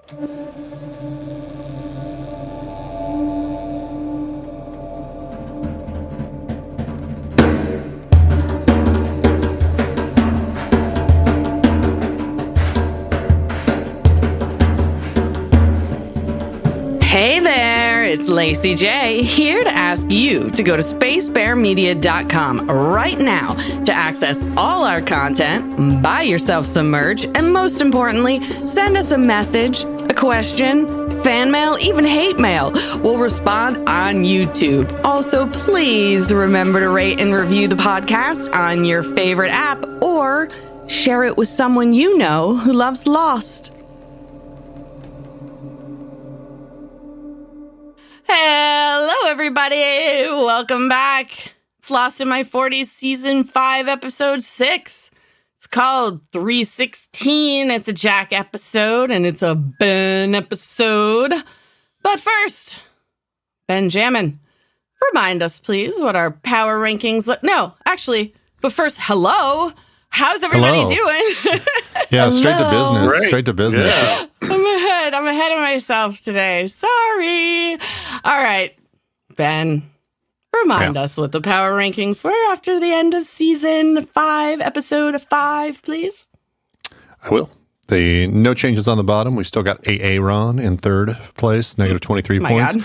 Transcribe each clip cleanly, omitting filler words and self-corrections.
Hey there, it's Lacey J, here to ask you to go to spacebearmedia.com right now to access all our content, buy yourself some merch, and most importantly, send us a message, a question, fan mail, even hate mail. We'll respond on YouTube. Also, please remember to rate and review the podcast on your favorite app or share it with someone you know who loves Lost. Hello, everybody. Welcome back. It's Lost in My 40s, Season 5, Episode 6. It's called 316. It's a Jack episode, and it's a Ben episode. But first, Benjamin, remind us, please, what our power rankings... but first, hello. How's everybody doing? Yeah, straight to business. Great. Straight to business. Yeah. I'm ahead of myself today. Sorry. All right, Ben, remind us what the power rankings were after the end of Season 5, Episode 5, please. I will. No changes on the bottom. We've still got A-Aron in third place, negative 23 points. God.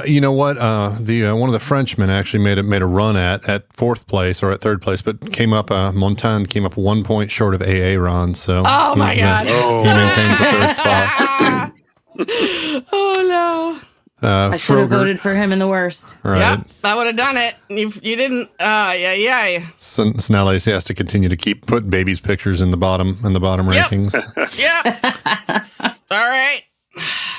You know what? One of the Frenchmen actually made a run at fourth place or at third place, but came up. Montan came up 1 point short of A-Aron. So Oh, my God. He maintains the third spot. Oh, no. I should have voted for him in the worst. Right. Yep, I would have done it. You didn't. Yeah. So now Lacey has to continue to keep putting babies' pictures in the bottom rankings. Yep. All right.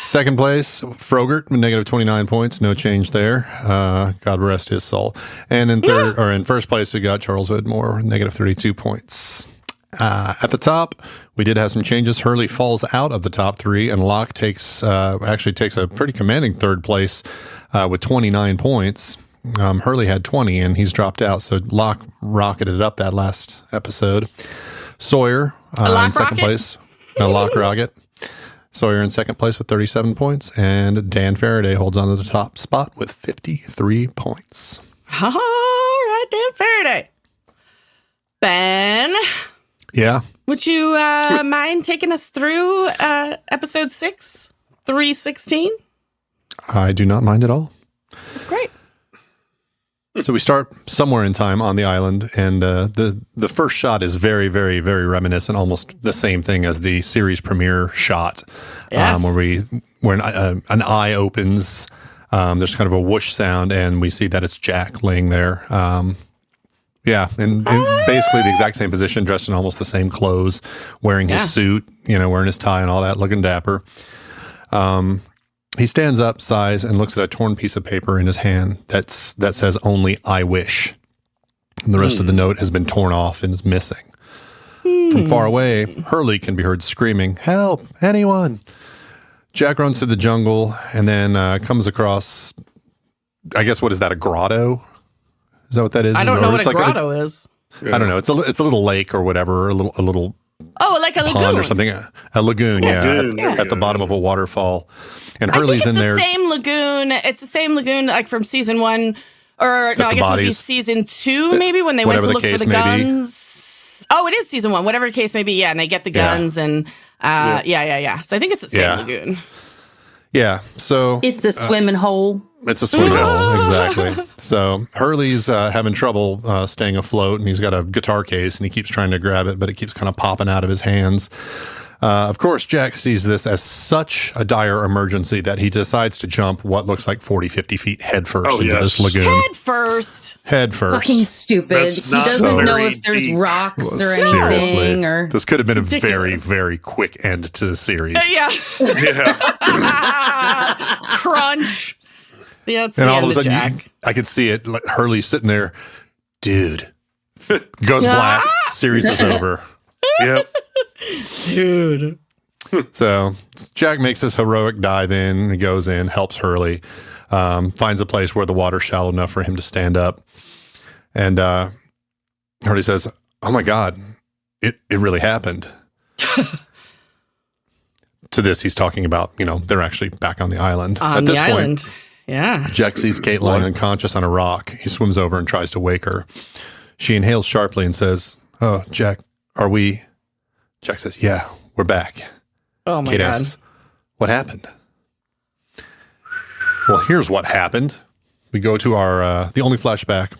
Second place, Frogert, negative 29 points. No change there. God rest his soul. And in first place, we got Charles Widmore, negative 32 points. At the top, we did have some changes. Hurley falls out of the top three, and Locke takes a pretty commanding third place with 29 points. Hurley had 20, and he's dropped out. So Locke rocketed up that last episode. Sawyer in second place. Locke rocket. Sawyer in second place with 37 points, and Dan Faraday holds on to the top spot with 53 points. All right, Dan Faraday. Ben? Yeah? Would you mind taking us through episode 6, 316? I do not mind at all. Great. So we start somewhere in time on the island, and the first shot is very, very, very reminiscent, almost the same thing as the series premiere shot, Yes. where an eye opens. There's kind of a whoosh sound, and we see that it's Jack laying there. And basically the exact same position, dressed in almost the same clothes, wearing his suit, wearing his tie and all that, looking dapper. He stands up, sighs, and looks at a torn piece of paper in his hand that says only "I wish." And the rest of the note has been torn off and is missing. From far away, Hurley can be heard screaming, "Help! Anyone!" Jack runs through the jungle and then comes across, I guess, what is that, a grotto? Is that what that is? I don't know what a grotto is. I don't know. It's a little lake or whatever, a little Oh, like a pond lagoon. or something. A lagoon, at the bottom of a waterfall. And Hurley's in there. It's the same lagoon. It's the same lagoon like from season 1, or no, I guess it would be season 2, maybe, when they went to look for the guns. Oh, it is season 1, whatever the case may be. Yeah, and they get the guns and yeah. So I think it's the same lagoon. Yeah, so It's a swimming hole. it's a swimming hole, exactly. So Hurley's having trouble staying afloat, and he's got a guitar case, and he keeps trying to grab it, but it keeps kind of popping out of his hands. Of course, Jack sees this as such a dire emergency that he decides to jump what looks like 40, 50 feet headfirst into this lagoon. Head first. Fucking stupid. He doesn't know if there's rocks or anything. Seriously. Or This could have been a very, very quick end to the series. Yeah. Yeah. Crunch. Yeah, it's And the all end of a sudden, Jack. I could see it. Like, Hurley sitting there, dude. Goes black. Series is over. Yep. Dude. So Jack makes this heroic dive in. He goes in, helps Hurley, finds a place where the water's shallow enough for him to stand up. And Hurley says, "Oh my God, it really happened." To this, he's talking about, they're actually back on the island. On At the this island. point, Yeah. Jack sees Kate lying unconscious on a rock. He swims over and tries to wake her. She inhales sharply and says, "Oh, Jack, are we?" Jack says, "Yeah, we're back." Oh my Kate God. asks, "What happened?" Well, here's what happened. We go to our the only flashback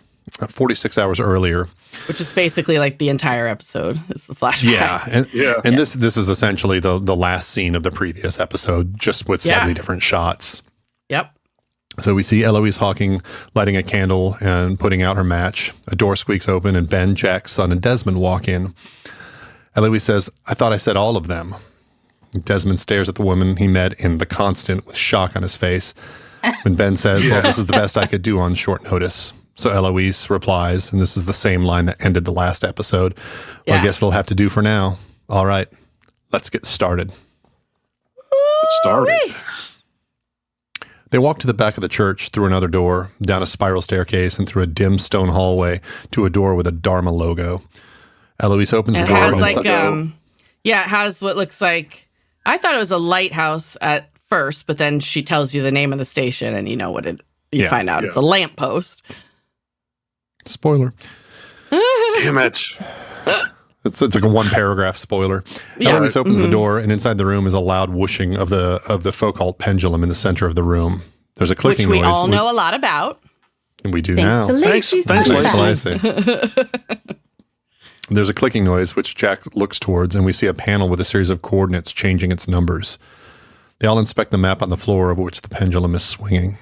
46 hours earlier. Which is basically like the entire episode is the flashback. Yeah, and this is essentially the last scene of the previous episode, just with slightly different shots. Yep. So we see Eloise Hawking lighting a candle and putting out her match. A door squeaks open and Ben, Jack, Son, and Desmond walk in. Eloise says, "I thought I said all of them." Desmond stares at the woman he met in The Constant with shock on his face. When Ben says, "Well, this is the best I could do on short notice." So Eloise replies, and this is the same line that ended the last episode. "Well, I guess it'll have to do for now. All right, let's get started." It started. They walk to the back of the church through another door, down a spiral staircase, and through a dim stone hallway to a door with a Dharma logo. Eloise opens the It door. has and it has what looks like, I thought it was a lighthouse at first, but then she tells you the name of the station and you find out it's a lamppost. Spoiler. Damn it. It's like a one paragraph spoiler. Yeah. Eloise opens the door, and inside the room is a loud whooshing of the Foucault pendulum in the center of the room. There's a clicking Which we noise. all know a lot about. And we do Thanks to now. Lacey's Thanks, podcast. Lacey. There's a clicking noise, which Jack looks towards, and we see a panel with a series of coordinates changing its numbers. They all inspect the map on the floor over which the pendulum is swinging.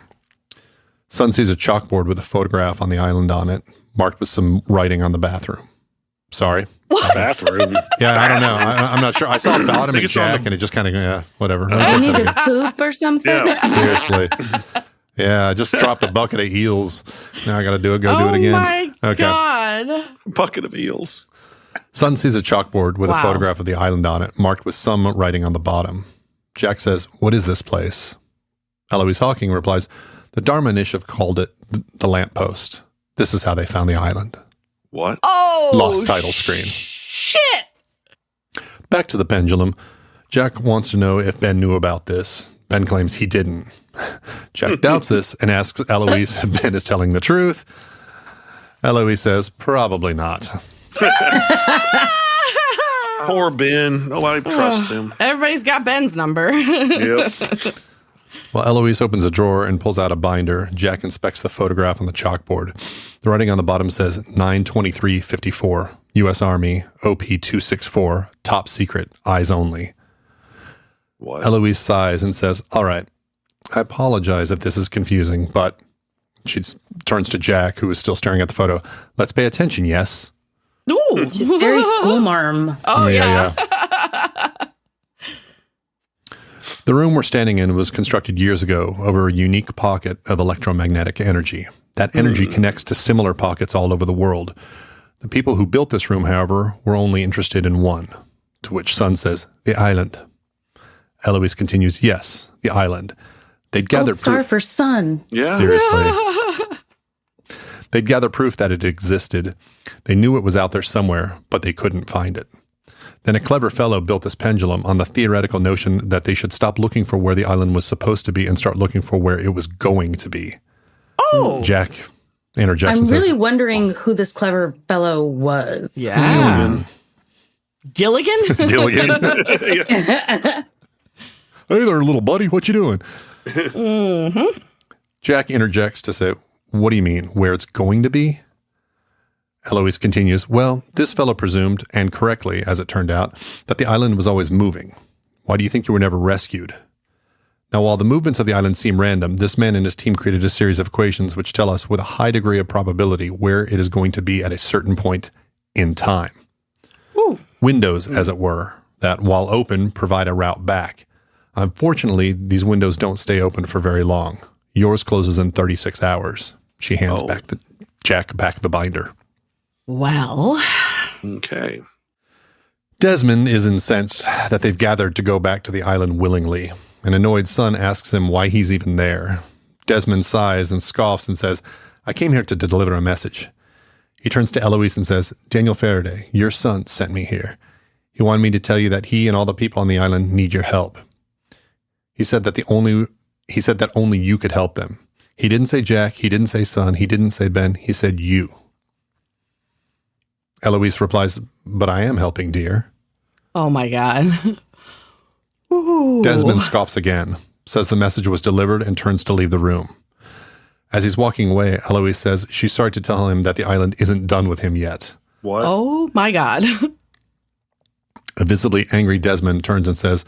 Son sees a chalkboard with a photograph on the island on it, marked with some writing on the bathroom. Sorry. Bathroom. Yeah, I don't know. I'm not sure. I saw bottom think and it's on Jack, the- and it just kind of, whatever. I need to poop or something. Yeah. Seriously. Yeah, I just dropped a bucket of eels. Now I got to do it again. Oh my God. Bucket of eels. Son sees a chalkboard with a Wow. photograph of the island on it, marked with some writing on the bottom. Jack says, "What is this place?" Eloise Hawking replies, "The Dharma Initiative called it the lamppost. This is how they found the island." What? Oh, Lost title screen. Shit. Back to the pendulum. Jack wants to know if Ben knew about this. Ben claims he didn't. Jack doubts this and asks Eloise if Ben is telling the truth. Eloise says, "Probably not." Poor Ben. Nobody trusts him. Everybody's got Ben's number. Yep. While Eloise opens a drawer and pulls out a binder, Jack inspects the photograph on the chalkboard. The writing on the bottom says 9/23/54, U.S. Army, OP-264, top secret, eyes only. What? Eloise sighs and says, "All right, I apologize if this is confusing, but..." She turns to Jack, who is still staring at the photo. "Let's pay attention, yes?" Ooh. She's very schoolmarm. Oh, yeah. The room we're standing in was constructed years ago over a unique pocket of electromagnetic energy. That energy connects to similar pockets all over the world. The people who built this room, however, were only interested in one, to which Son says, "The island." Eloise continues, "Yes, the island. They'd gather Gold star proof." for sun. Yeah. Seriously. They'd gather proof that it existed. They knew it was out there somewhere, but they couldn't find it. Then a clever fellow built this pendulum on the theoretical notion that they should stop looking for where the island was supposed to be and start looking for where it was going to be. Oh. Jack interjects I'm and really says, wondering who this clever fellow was. Yeah. Gilligan? "Gilligan." "Hey there, little buddy. What you doing?" Mm-hmm. Jack interjects to say, "What do you mean, where it's going to be?" Eloise continues, "Well, this fellow presumed, and correctly as it turned out, that the island was always moving. Why do you think you were never rescued?" Now, while the movements of the island seem random, this man and his team created a series of equations which tell us with a high degree of probability where it is going to be at a certain point in time. Ooh. Windows, as it were, that while open provide a route back. Unfortunately, these windows don't stay open for very long. Yours closes in 36 hours. She hands Jack back the binder. Well. Okay. Desmond is incensed that they've gathered to go back to the island willingly. An annoyed Son asks him why he's even there. Desmond sighs and scoffs and says, "I came here to deliver a message." He turns to Eloise and says, "Daniel Faraday, your son sent me here. He wanted me to tell you that he and all the people on the island need your help. He said that only you could help them. He didn't say Jack. He didn't say son. He didn't say Ben. He said you. Eloise replies, but I am helping, dear. Oh, my God. Ooh. Desmond scoffs again, says the message was delivered, and turns to leave the room. As he's walking away, Eloise says she's sorry to tell him that the island isn't done with him yet. What? Oh, my God. A visibly angry Desmond turns and says,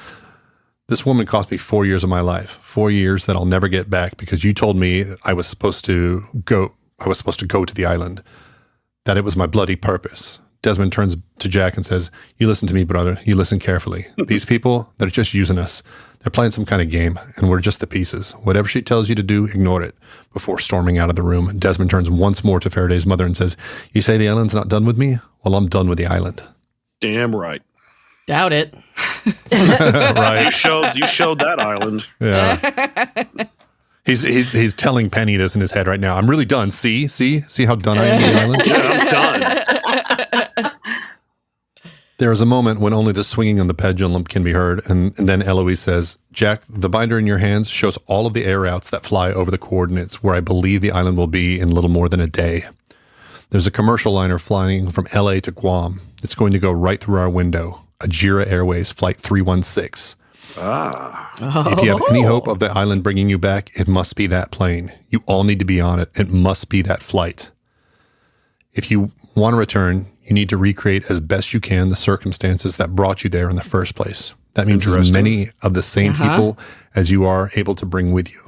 this woman cost me 4 years of my life, 4 years that I'll never get back because you told me I was supposed to go to the island, that it was my bloody purpose. Desmond turns to Jack and says, you listen to me, brother. You listen carefully. These people, they're just using us. They're playing some kind of game, and we're just the pieces. Whatever she tells you to do, ignore it. Before storming out of the room, Desmond turns once more to Faraday's mother and says, you say the island's not done with me? Well, I'm done with the island. Damn right. Doubt it. Right. You showed that island. Yeah. He's telling Penny this in his head right now. I'm really done. See how done I am with the island? Yeah, I'm done. There is a moment when only the swinging of the pendulum can be heard, and then Eloise says, Jack, the binder in your hands shows all of the air routes that fly over the coordinates where I believe the island will be in little more than a day. There's a commercial liner flying from LA to Guam. It's going to go right through our window. Ajira Airways Flight 316. If you have any hope of the island bringing you back, it must be that plane. You all need to be on it. It must be that flight. If you want to return, you need to recreate as best you can the circumstances that brought you there in the first place. That means as many of the same people as you are able to bring with you.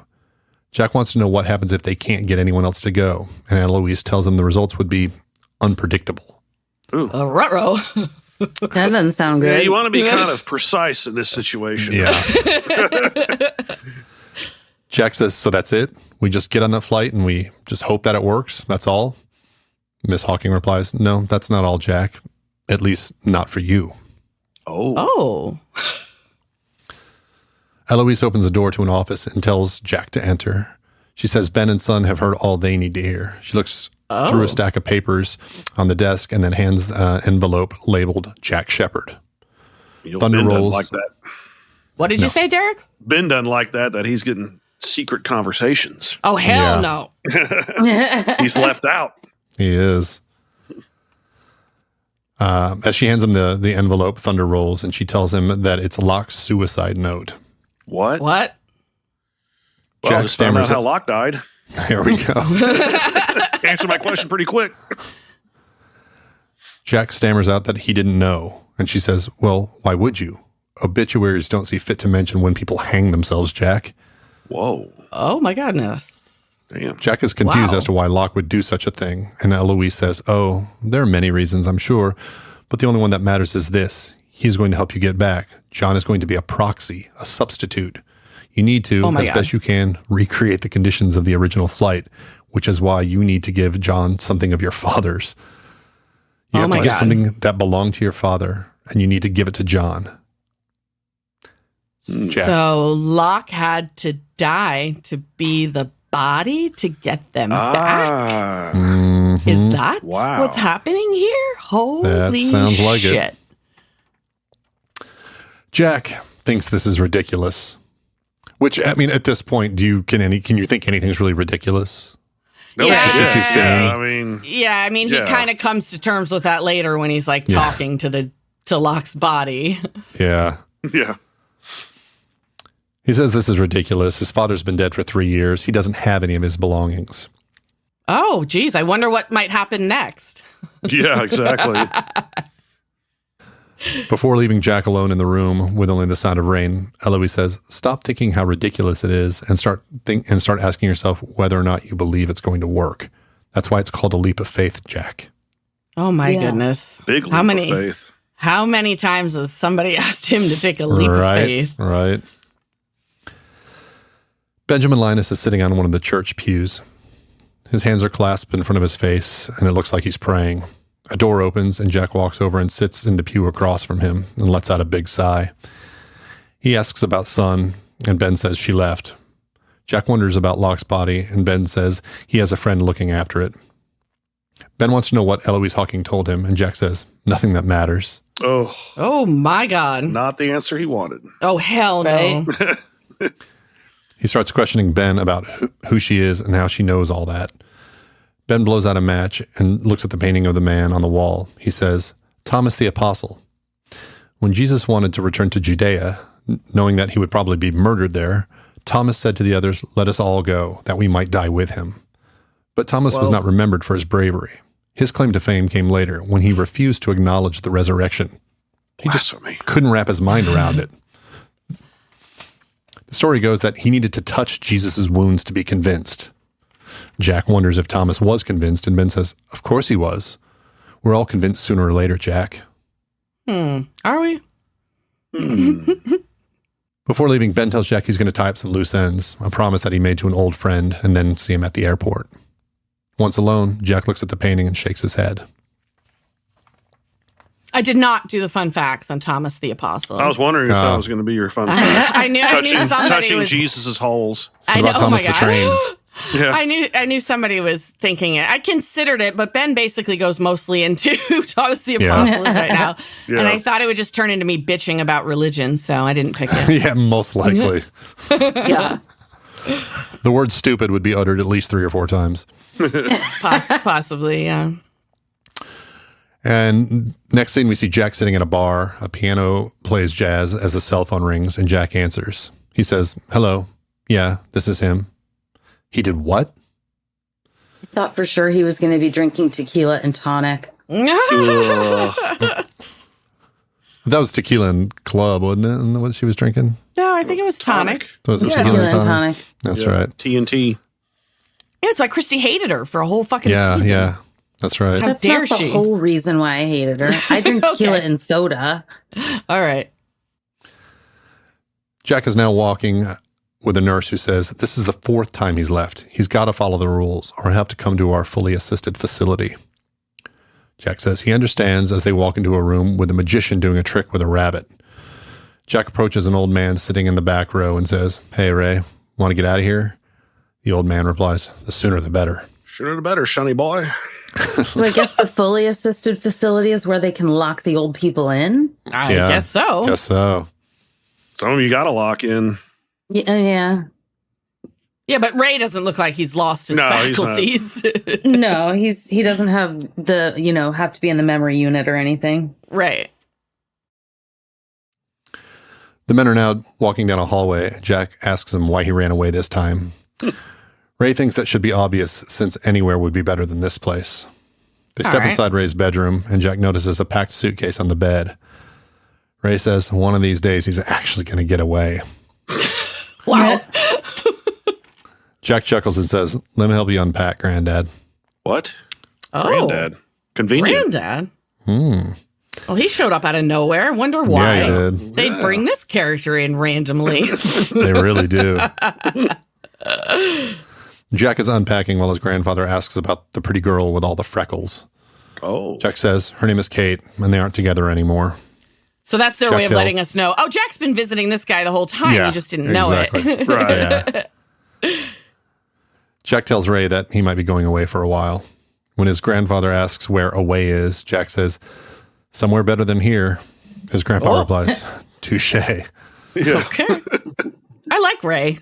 Jack wants to know what happens if they can't get anyone else to go, and Eloise tells him the results would be unpredictable. Ooh. Ruh-roh. That doesn't sound good. Yeah, you want to be kind of precise in this situation. Yeah. Jack says, so that's it? We just get on that flight and we just hope that it works? That's all? Miss Hawking replies, no, that's not all, Jack. At least not for you. Oh. Eloise opens the door to an office and tells Jack to enter. She says Ben and Son have heard all they need to hear. She looks through a stack of papers on the desk and then hands an envelope labeled Jack Shepherd. Thunder Ben rolls. doesn't like that. What did you say, Derek? Ben doesn't like that he's getting secret conversations. Oh, hell Yeah. no. He's left out. He is. As she hands him the envelope, Thunder rolls, and she tells him that it's Locke's suicide note. What? What? Well, Jack just found out stammers. how Locke died. There we go. Answer my question pretty quick. Jack stammers out that he didn't know, and she says, well, why would you? Obituaries don't see fit to mention when people hang themselves, Jack. Whoa. Oh, my goodness. Damn. Jack is confused Wow. as to why Locke would do such a thing, and Eloise says, oh, there are many reasons, I'm sure, but the only one that matters is this. He's going to help you get back. John is going to be a proxy, a substitute. You need to, Oh my as God. best you can, recreate the conditions of the original flight, which is why you need to give John something of your father's. You Oh have my to get God. something that belonged to your father, and you need to give it to John. Jack. So Locke had to die to be the body to get them back? Mhm. Is that Wow. what's happening here? Holy sounds like it. shit. Jack thinks this is ridiculous. Which, I mean, at this point, can you think anything's really ridiculous? No Yeah. shit. What you've seen. Yeah, I mean, Yeah, I mean, he Yeah. kind of comes to terms with that later when he's like Yeah. talking to Locke's body. Yeah. yeah. He says this is ridiculous. His father's been dead for 3 years. He doesn't have any of his belongings. Oh, geez, I wonder what might happen next. Yeah, exactly. Before leaving Jack alone in the room with only the sound of rain, Eloise says, stop thinking how ridiculous it is and start asking yourself whether or not you believe it's going to work. That's why it's called a leap of faith, Jack. Oh my Yeah. goodness. Big leap How many of faith. How many times has somebody asked him to take a leap of faith? Right. Benjamin Linus is sitting on one of the church pews. His hands are clasped in front of his face, and it looks like he's praying. A door opens, and Jack walks over and sits in the pew across from him and lets out a big sigh. He asks about Son, and Ben says she left. Jack wonders about Locke's body, and Ben says he has a friend looking after it. Ben wants to know what Eloise Hawking told him, and Jack says, nothing that matters. Oh, Oh my God. not the answer he wanted. Oh, hell Right? no. He starts questioning Ben about who she is and how she knows all that. Ben blows out a match and looks at the painting of the man on the wall. He says, Thomas the Apostle. When Jesus wanted to return to Judea, knowing that he would probably be murdered there, Thomas said to the others, let us all go, that we might die with him. But Thomas was not remembered for his bravery. His claim to fame came later when he refused to acknowledge the resurrection. He just couldn't wrap his mind around it. The story goes that he needed to touch Jesus' wounds to be convinced. Jack wonders if Thomas was convinced, and Ben says, of course he was. We're all convinced sooner or later, Jack. Are we? Before leaving, Ben tells Jack he's going to tie up some loose ends, a promise that he made to an old friend, and then see him at the airport. Once alone, Jack looks at the painting and shakes his head. I did not do the fun facts on Thomas the Apostle. I was wondering if that was going to be your fun fact. I knew somebody touching was Jesus' holes. I About know, Thomas oh my the God. Train. Yeah. I knew somebody was thinking it. I considered it, but Ben basically goes mostly into Thomas the Apostle right now. Yeah. And I thought it would just turn into me bitching about religion, so I didn't pick it. Yeah, most likely. Yeah. The word stupid would be uttered at least 3 or 4 times. Possibly, yeah. And next scene, we see Jack sitting at a bar. A piano plays jazz as the cell phone rings, and Jack answers. He says, hello. Yeah, this is him. He did what? I thought for sure he was going to be drinking tequila and tonic. That was tequila and club, wasn't it? And what she was drinking? No, I think it was tonic. Was it Yeah, tequila and tequila and tonic? tonic. That's right. TNT. Yeah, that's why Christy hated her for a whole fucking Yeah, season. yeah. That's right. How That's dare not the she? whole reason why I hated her. I drink tequila Okay. and soda. All right. Jack is now walking with a nurse who says, this is the 4th time he's left. He's got to follow the rules or have to come to our fully assisted facility. Jack says he understands as they walk into a room with a magician doing a trick with a rabbit. Jack approaches an old man sitting in the back row and says, hey, Ray, want to get out of here? The old man replies, the sooner the better. Sooner the better, sonny boy. So I guess the fully assisted facility is where they can lock the old people in. I Yeah. guess so. Guess so. Some of you got to lock in. Yeah. Yeah, but Ray doesn't look like he's lost his No, he's not. faculties. No, he doesn't have have to be in the memory unit or anything. Right. The men are now walking down a hallway. Jack asks him why he ran away this time. Ray thinks that should be obvious since anywhere would be better than this place. They step inside Ray's bedroom, and Jack notices a packed suitcase on the bed. Ray says one of these days he's actually going to get away. Wow. Jack chuckles and says, let me help you unpack, Granddad. What? Oh. Granddad. Convenient. Granddad. Well, he showed up out of nowhere. Wonder why. Yeah, he did. They'd bring this character in randomly. They really do. Jack is unpacking while his grandfather asks about the pretty girl with all the freckles. Oh. Jack says her name is Kate, and they aren't together anymore. So that's their Jack way of Hill. letting us know. Oh, Jack's been visiting this guy the whole time. Yeah, You just didn't know exactly. it. Right. Yeah. Jack tells Ray that he might be going away for a while. When his grandfather asks where away is, Jack says, somewhere better than here. His grandpa replies, touche. Yeah. Okay. I like Ray.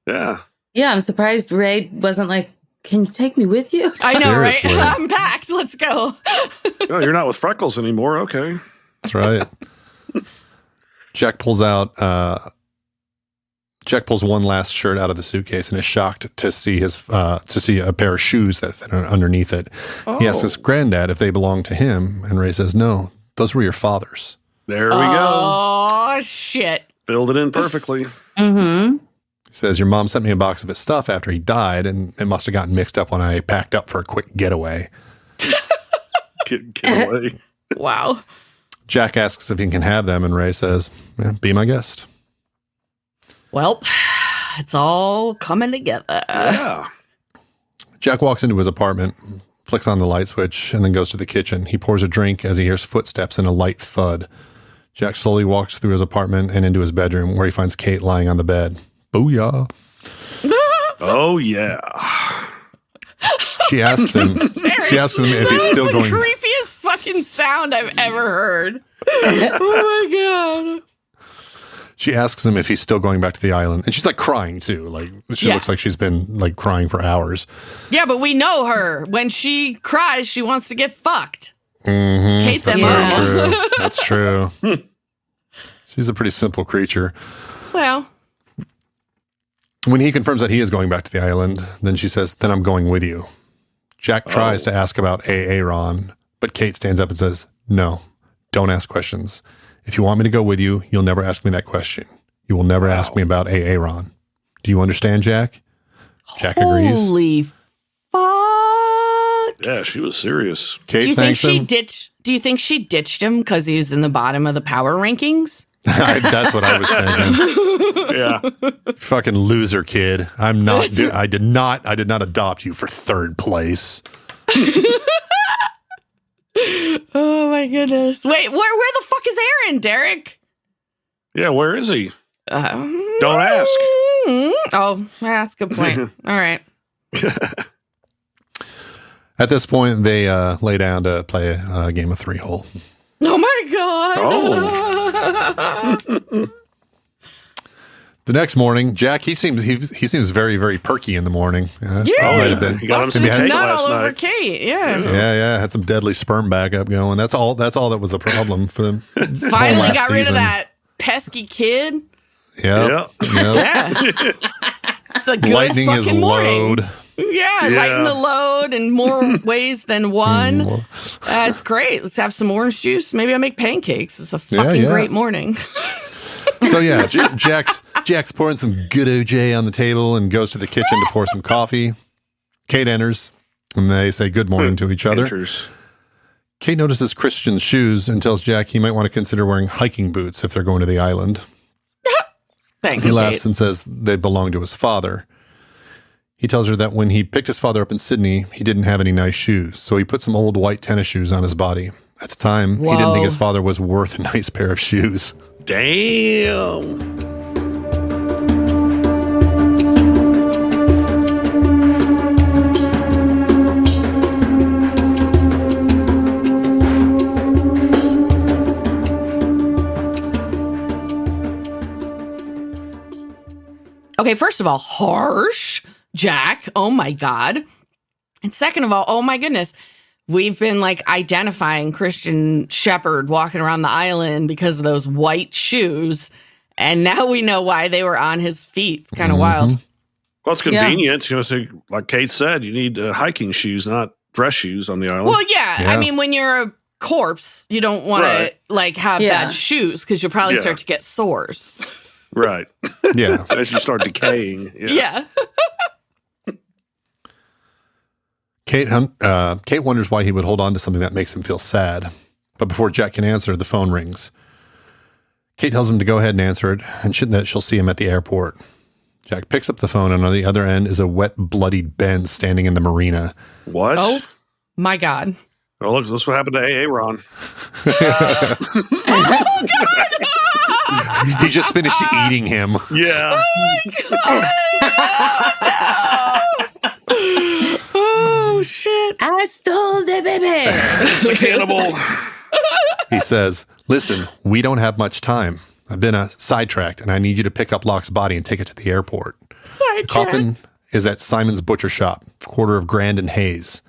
Yeah. Yeah, I'm surprised Ray wasn't like, can you take me with you? I know, Seriously. right? I'm packed. Let's go. Oh, you're not with freckles anymore. Okay. That's right. Jack pulls one last shirt out of the suitcase and is shocked to see a pair of shoes that fit underneath it. He asks his granddad if they belong to him, and Ray says, no, those were your father's. There we go. Oh, shit. Filled it in perfectly. Mm-hmm. He says, your mom sent me a box of his stuff after he died, and it must have gotten mixed up when I packed up for a quick getaway. Get away. Wow. Jack asks if he can have them, and Ray says, yeah, be my guest. Well, it's all coming together. Yeah. Jack walks into his apartment, flicks on the light switch, and then goes to the kitchen. He pours a drink as he hears footsteps and a light thud. Jack slowly walks through his apartment and into his bedroom, where he finds Kate lying on the bed. Booyah. Oh, yeah. She asks him if he's still going. That was the creepiest fucking sound I've ever heard. Oh my god. She asks him if he's still going back to the island. And she's like crying too. Like she looks like she's been like crying for hours. Yeah, but we know her. When she cries, she wants to get fucked. Mm-hmm. It's Kate's That's MO. very true. That's true. She's a pretty simple creature. Well, when he confirms that he is going back to the island, then she says, then I'm going with you. Jack tries to ask about A-Aron, but Kate stands up and says, no, don't ask questions. If you want me to go with you, you'll never ask me that question. You will never ask me about A-Aron. Do you understand, Jack? Jack agrees. Holy fuck. Yeah, she was serious. Kate Do you think thanks him. Do you think she ditched him because he was in the bottom of the power rankings? That's what I was thinking. Yeah. Fucking loser kid. I'm not. I did not adopt you for third place. Oh my goodness! Wait, where the fuck is Aaron, Derek? Yeah, where is he? Don't ask. Oh, that's a good point. All right. At this point, they lay down to play a game of 3-hole. Oh my god! Oh. The next morning, Jack he seems very, very perky in the morning. Yeah, might have been. He got him Lost some his cake nut last all over night. Kate. Yeah. Yeah, had some deadly sperm backup going. That's all that was the problem for them. Finally last got rid of season. that pesky kid. Yep. Yeah. It's a good Lightning fucking his morning. load. Yeah, lighten the load in more ways than one. It's great. Let's have some orange juice. Maybe I'll make pancakes. It's a fucking great morning. So yeah, Jack's pouring some good OJ on the table and goes to the kitchen to pour some coffee. Kate enters, and they say good morning to each other. Enters. Kate notices Christian's shoes and tells Jack he might want to consider wearing hiking boots if they're going to the island. Thanks, He laughs Kate. and says they belong to his father. He tells her that when he picked his father up in Sydney, he didn't have any nice shoes, so he put some old white tennis shoes on his body. At the time, he didn't think his father was worth a nice pair of shoes. Damn. Okay, first of all, harsh, Jack. Oh my God. And second of all, oh my goodness. We've been like identifying Christian Shepherd walking around the island because of those white shoes. And now we know why they were on his feet. It's kind of wild. Well, it's convenient. You know, so like Kate said, you need hiking shoes, not dress shoes on the island. Well, yeah. I mean, when you're a corpse, you don't want to like have bad shoes because you'll probably start to get sores. Right. Yeah. As you start decaying. Yeah. Kate wonders why he would hold on to something that makes him feel sad. But before Jack can answer, the phone rings. Kate tells him to go ahead and answer it, and that she'll see him at the airport. Jack picks up the phone, and on the other end is a wet, bloodied Ben standing in the marina. What? Oh, my God. Oh, look, that's what happened to A-Aron. Oh, God. He just finished eating him. Yeah. Oh, shit. I stole the baby. It's a cannibal. He says, listen, we don't have much time. I've been sidetracked, and I need you to pick up Locke's body and take it to the airport. Sidetracked. Coffin is at Simon's Butcher Shop, corner of Grand and Hayes.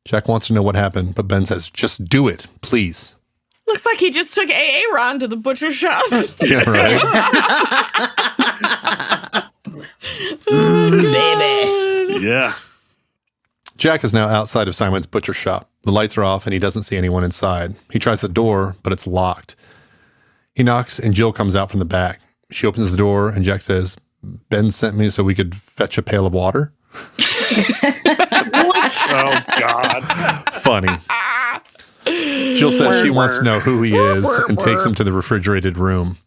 Jack wants to know what happened, but Ben says, just do it, please. Looks like he just took A-Aron to the butcher shop. Yeah, right. Baby. Yeah. Jack is now outside of Simon's Butcher Shop. The lights are off, and he doesn't see anyone inside. He tries the door, but it's locked. He knocks, and Jill comes out from the back. She opens the door, and Jack says, Ben sent me so we could fetch a pail of water. What? Oh, God. Funny. Jill says she wants to know who he is and takes him to the refrigerated room.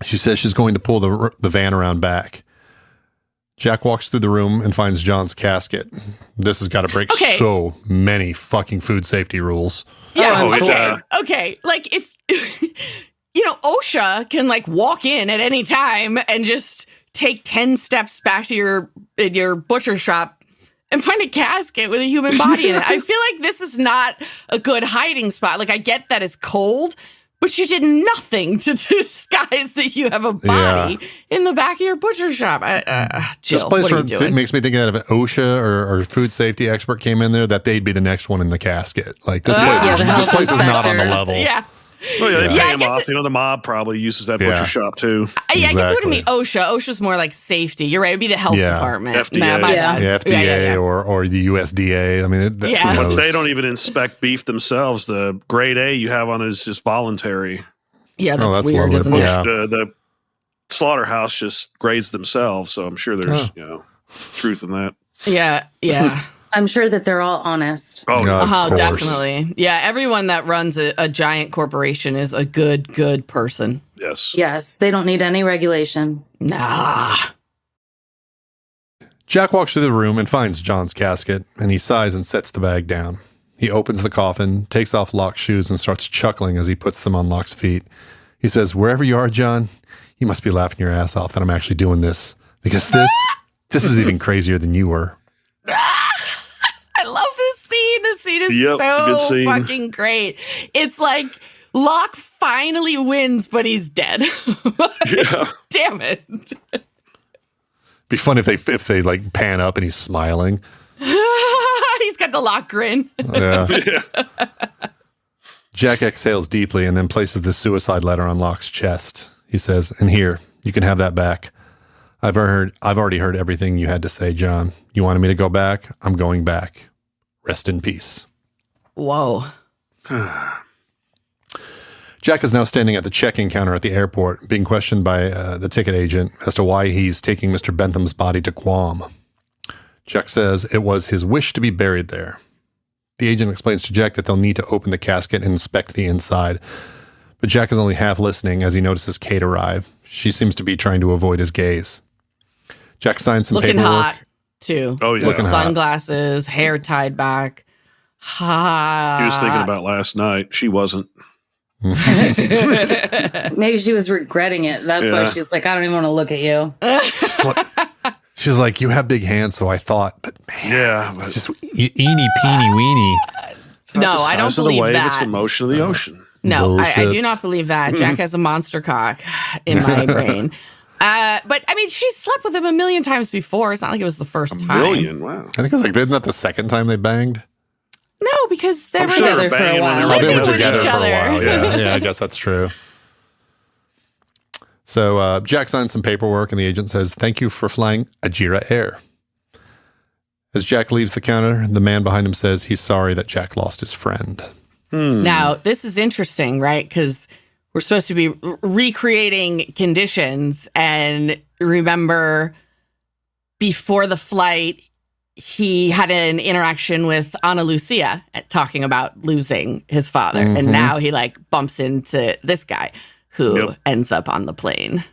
She says she's going to pull the van around back. Jack walks through the room and finds John's casket. This has got to break so many fucking food safety rules. Yeah. Oh, okay. yeah. Okay. Like if, OSHA can like walk in at any time and just take 10 steps back to your butcher shop and find a casket with a human body in it. I feel like this is not a good hiding spot. Like I get that it's cold, But you did nothing to disguise that you have a body in the back of your butcher shop. Jill, this place what are you doing? makes me think that if an OSHA or food safety expert came in there, that they'd be the next one in the casket. Like this place is not on the level. Yeah. Well, yeah, they pay him off. it- The mob probably uses that butcher shop too. Yeah, I guess it wouldn't Exactly. be OSHA. OSHA's more like safety. You're right. It'd be the health department. FDA. Nah, my bad. The FDA Yeah. or the USDA. I mean, Yeah. who But knows? they don't even inspect beef themselves. The grade A you have on is just voluntary. Yeah, that's that's weird, lovely. isn't it? Yeah. The slaughterhouse just grades themselves, so I'm sure there's truth in that. Yeah. I'm sure that they're all honest. Oh, Of course. Definitely. Yeah, everyone that runs a giant corporation is a good person. yes. Yes, they don't need any regulation. Nah. Jack walks through the room and finds John's casket, and he sighs and sets the bag down. He opens the coffin, takes off Locke's shoes, and starts chuckling as he puts them on Locke's feet. He says, "Wherever you are, John, you must be laughing your ass off that I'm actually doing this, because this is even crazier than you were." I love this scene. This scene is Yep, it's a good so scene. fucking great. It's like Locke finally wins, but he's dead. Yeah. Damn it. Be fun if they like pan up and he's smiling. He's got the Locke grin. Yeah. Jack exhales deeply and then places the suicide letter on Locke's chest. He says, "And here, you can have that back. I've already heard everything you had to say, John. You wanted me to go back? I'm going back. Rest in peace." Whoa. Jack is now standing at the check-in counter at the airport, being questioned by the ticket agent as to why he's taking Mr. Bentham's body to Guam. Jack says it was his wish to be buried there. The agent explains to Jack that they'll need to open the casket and inspect the inside. But Jack is only half listening as he notices Kate arrive. She seems to be trying to avoid his gaze. Jack signs some Looking paperwork. hot, too. Oh, yeah. With Looking hot. sunglasses, hair tied back. Hot. He was thinking about last night. She wasn't. Maybe she was regretting it. That's why Yeah. she's like, I don't even want to look at you. She's like, "You have big hands, so I thought, but man, Yeah. But just eeny, peeny, weeny." it's not No, the I don't size of the believe wave, It's that. the motion of the ocean. No, I Bullshit. do not believe that. Jack has a monster cock in my brain. But I mean, she slept with him a million times before. It's not like it was the first time. Million. Wow. I think it was like, isn't that the second time they banged? No, because they I'm were sure together they were for a banging when while. they Living were with together. each other. Yeah, I guess that's true. So Jack signs some paperwork, and the agent says, "Thank you for flying Ajira Air." As Jack leaves the counter, the man behind him says he's sorry that Jack lost his friend. Now, this is interesting, right? Because we're supposed to be recreating conditions. And remember, before the flight, he had an interaction with Ana Lucia talking about losing his father. And now he like bumps into this guy who ends up on the plane.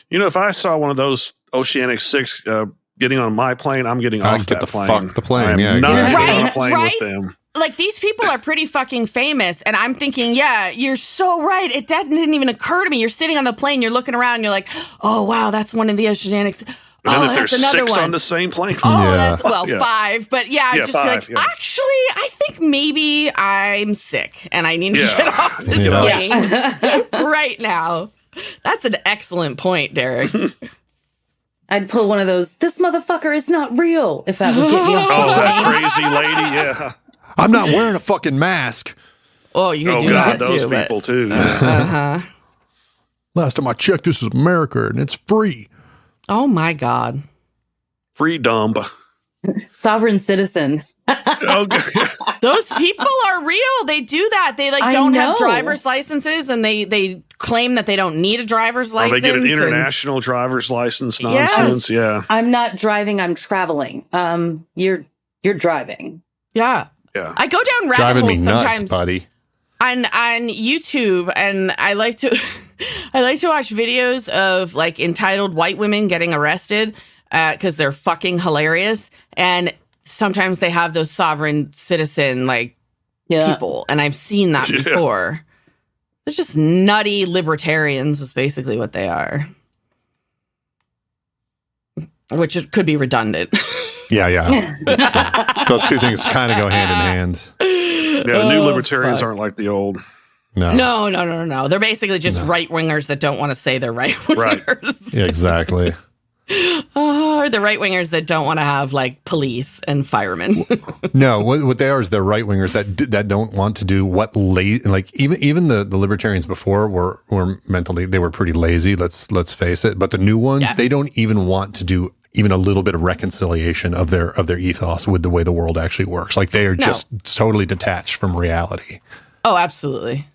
You know, if I saw one of those Oceanic 6 getting on my plane, I'm getting I'd off get that the plane. fuck the plane, I am yeah, not exactly. getting on a Right, plane right. with them. Like, these people are pretty fucking famous. And I'm thinking, yeah, you're so right. It didn't even occur to me. You're sitting on the plane, you're looking around, you're like, oh, wow, that's one of the Oceanics. And Oh, then if that's there's another 6 one. on the same plane. Oh, Yeah. that's, well, Yeah. 5. But yeah, Yeah, just 5, be like, actually, I think maybe I'm sick and I need to Yeah. get off this Yeah. plane right now. That's an excellent point, Derek. I'd pull one of those, this motherfucker is not real, if that would get me off Oh, the that plane. crazy lady. Yeah. I'm not wearing a fucking mask. Oh, you could Oh, do God, that those too. people, too. Yeah. Uh-huh. Last time I checked, this is America, and it's free. Oh, my God. Freedom. Sovereign citizen. Oh, God. Those people are real. They do that. They like I don't have know. driver's licenses and they claim that they don't need a driver's Or license. they get an and- international driver's license Yes. nonsense. Yeah. I'm not driving, I'm traveling. You're driving. Yeah. Yeah. I go down rabbit Driving me holes nuts, sometimes buddy. on YouTube, and I like to I like to watch videos of like entitled white women getting arrested because they're fucking hilarious. And sometimes they have those sovereign citizen like Yeah. people, and I've seen that Yeah. before. They're just nutty libertarians is basically what they are. Which it could be redundant. Yeah. Those two things kind of go hand in hand. Yeah. The new Oh, libertarians fuck. aren't like the old. No. They're basically just right-wingers that don't want to say they're right-wingers. Right. Yeah, exactly. Or the right-wingers that don't want to have, like, police and firemen. No, what they are is they're right-wingers that don't want to do what like even the libertarians before were mentally, they were pretty lazy, let's face it. But the new ones, they don't even want to do even a little bit of reconciliation of their ethos with the way the world actually works. Like they are just totally detached from reality. Oh, absolutely.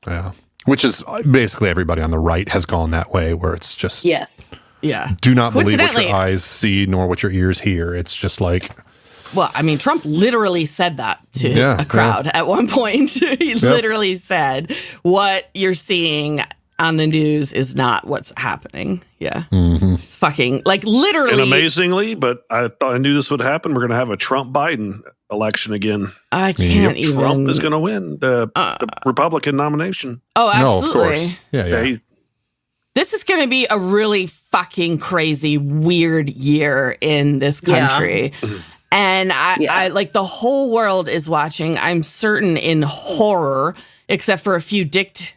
Yeah. Which is basically everybody on the right has gone that way, where it's just Yes. Yeah. Do not believe what your eyes see nor what your ears hear. It's just like, well, I mean, Trump literally said that to a crowd at one point. He literally said, what you're seeing on the news is not what's happening. Yeah. Mm-hmm. It's fucking, like, literally. And amazingly, but I thought I knew this would happen. We're going to have a Trump-Biden election again. I can't even. Trump is going to win the Republican nomination. Oh, absolutely. No, of course. Yeah. This is going to be a really fucking crazy, weird year in this country. Yeah. And I like, the whole world is watching, I'm certain, in horror, except for a few dictators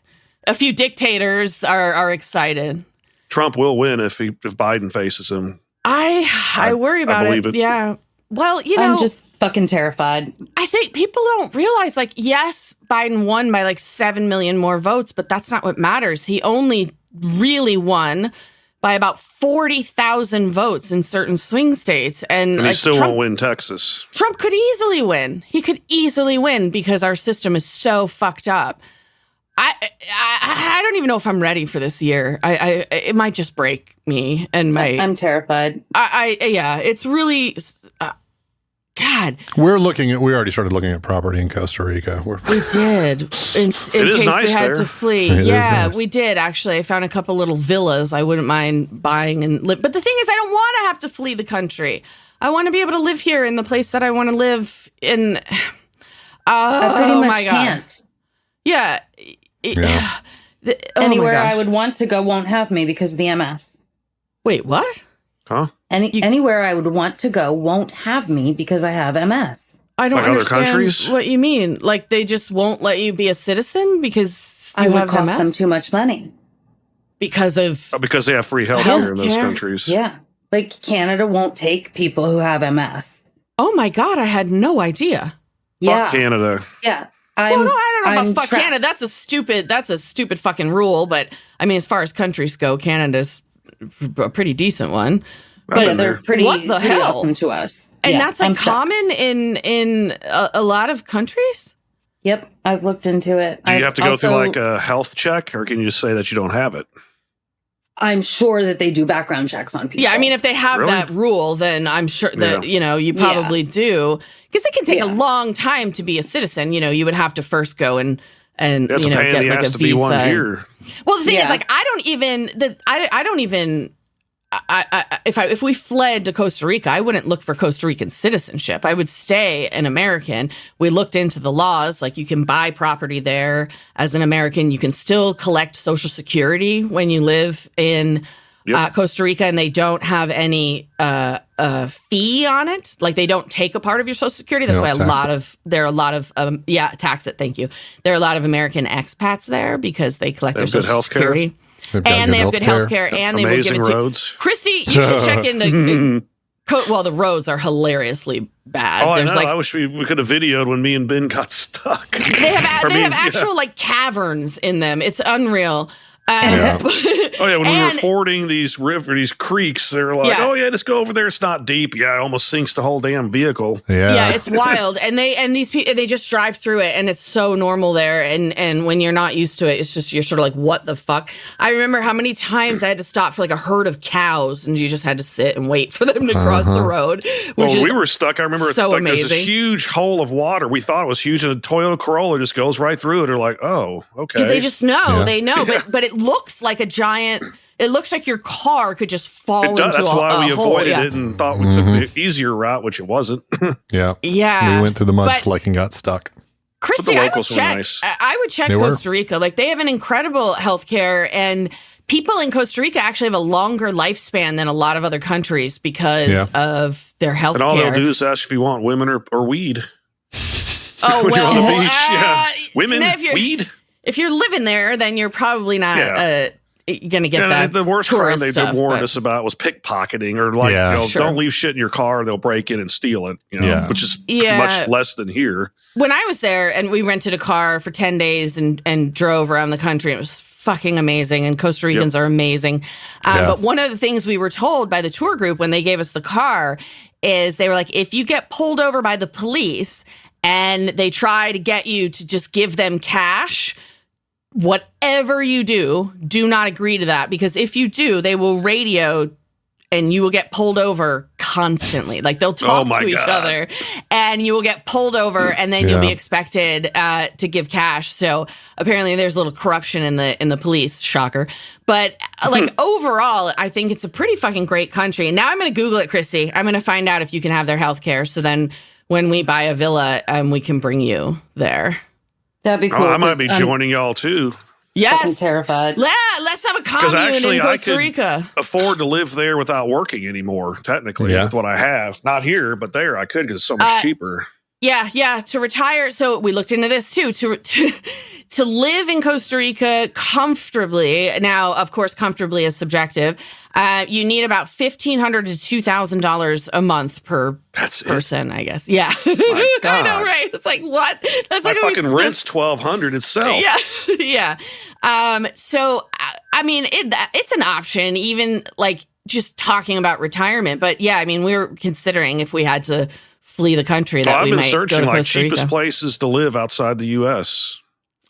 are excited. Trump will win if Biden faces him. I worry about it. Yeah. Well, I'm just fucking terrified. I think people don't realize, like, yes, Biden won by like 7 million more votes, but that's not what matters. He only really won by about 40,000 votes in certain swing states. And he still won't win Texas. Trump could easily win. He could easily win because our system is so fucked up. I don't even know if I'm ready for this year. It might just break me and my. I'm terrified. It's really. God, we already started looking at property in Costa Rica. We did in case nice we had there. to flee. Nice. We did actually. I found a couple little villas I wouldn't mind buying and live. But the thing is, I don't want to have to flee the country. I want to be able to live here in the place that I want to live in. I pretty much can't. Yeah. Anywhere I would want to go won't have me because of the MS. Wait, what? Huh? Anywhere I would want to go won't have me because I have MS. I don't understand other countries? What you mean. Like, they just won't let you be a citizen because you I would have cost MS? them too much money. Because they have free healthcare in those countries. Yeah. Like, Canada won't take people who have MS. Oh my God, I had no idea. Fuck Canada. Yeah. I don't know about fuck trapped. Canada. That's a stupid fucking rule. But I mean, as far as countries go, Canada's a pretty decent one. But they're pretty hell? Awesome to us. And that's like common in a lot of countries? Yep. I've looked into it. Do you have to go through like a health check, or can you just say that you don't have it? I'm sure that they do background checks on people. Yeah, I mean, if they have that rule, then I'm sure that, you probably do. Because it can take a long time to be a citizen. You would have to first go and get like a visa. Be 1 year. Well, the thing is, like, if we fled to Costa Rica, I wouldn't look for Costa Rican citizenship. I would stay an American. We looked into the laws, like, you can buy property there as an American. You can still collect Social Security when you live in Costa Rica, and they don't have any fee on it. Like, they don't take a part of your Social Security. That's why there are a lot of tax it. Thank you. There are a lot of American expats there because they collect their Social Security. And they have good healthcare, and they will give it to roads. Christy, you should check into. Well, the roads are hilariously bad. Oh, I know. I wish we could have videoed when me and Ben got stuck. They have actual like caverns in them. It's unreal. When we were fording these creeks, they're like, just go over there. It's not deep. Yeah, it almost sinks the whole damn vehicle. Yeah, it's wild. And these people, they just drive through it, and it's so normal there. And when you're not used to it, it's just, you're sort of like, what the fuck? I remember how many times I had to stop for like a herd of cows, and you just had to sit and wait for them to cross the road. We were stuck. I remember so amazing. There's this huge hole of water. We thought it was huge, and a Toyota Corolla just goes right through it. They're like, oh, okay. Because they just know. They know. But it looks like a giant. It looks like your car could just fall into a hole. That's why we avoided it and thought we took the easier route, which it wasn't. Yeah. We went through the mudslide and got stuck. Christy, I would check. Nice. I would check Costa Rica. Like, they have an incredible healthcare, and people in Costa Rica actually have a longer lifespan than a lot of other countries because of their healthcare. And all they'll do is ask if you want women or weed. Oh, when you're on the beach. Women, weed. if you're living there, then you're probably not going to get that. The worst crime they stuff, warned us about was pickpocketing, or don't leave shit in your car, they'll break in and steal it, which is much less than here. When I was there and we rented a car for 10 days and drove around the country, it was fucking amazing. And Costa Ricans are amazing. But one of the things we were told by the tour group when they gave us the car is they were like, if you get pulled over by the police and they try to get you to just give them cash, whatever you do not agree to that, because if you do, they will radio and you will get pulled over constantly. Like they'll talk to each other and you will get pulled over and then you'll be expected to give cash. So apparently there's a little corruption in the police, shocker. But like overall, I think it's a pretty fucking great country. And now I'm going to Google it, Christy. I'm going to find out if you can have their health care. So then when we buy a villa, we can bring you there. That'd be cool. I might be joining y'all too. Yes. I'm terrified. Let's have a commune in Costa Rica. I could afford to live there without working anymore, technically, with what I have. Not here, but there I could because it's so much cheaper. Yeah, to retire. So we looked into this too. To live in Costa Rica comfortably. Now, of course, comfortably is subjective. You need about $1,500 to $2,000 a month per person, I guess. Yeah, my God. I know, right? It's like what? That's my like fucking rent's $1,200 itself. Yeah. So I mean, it's an option, even like just talking about retirement. But yeah, I mean, we were considering if we had to flee the country that we might go to Costa Rica. I've been searching like cheapest places to live outside the U.S.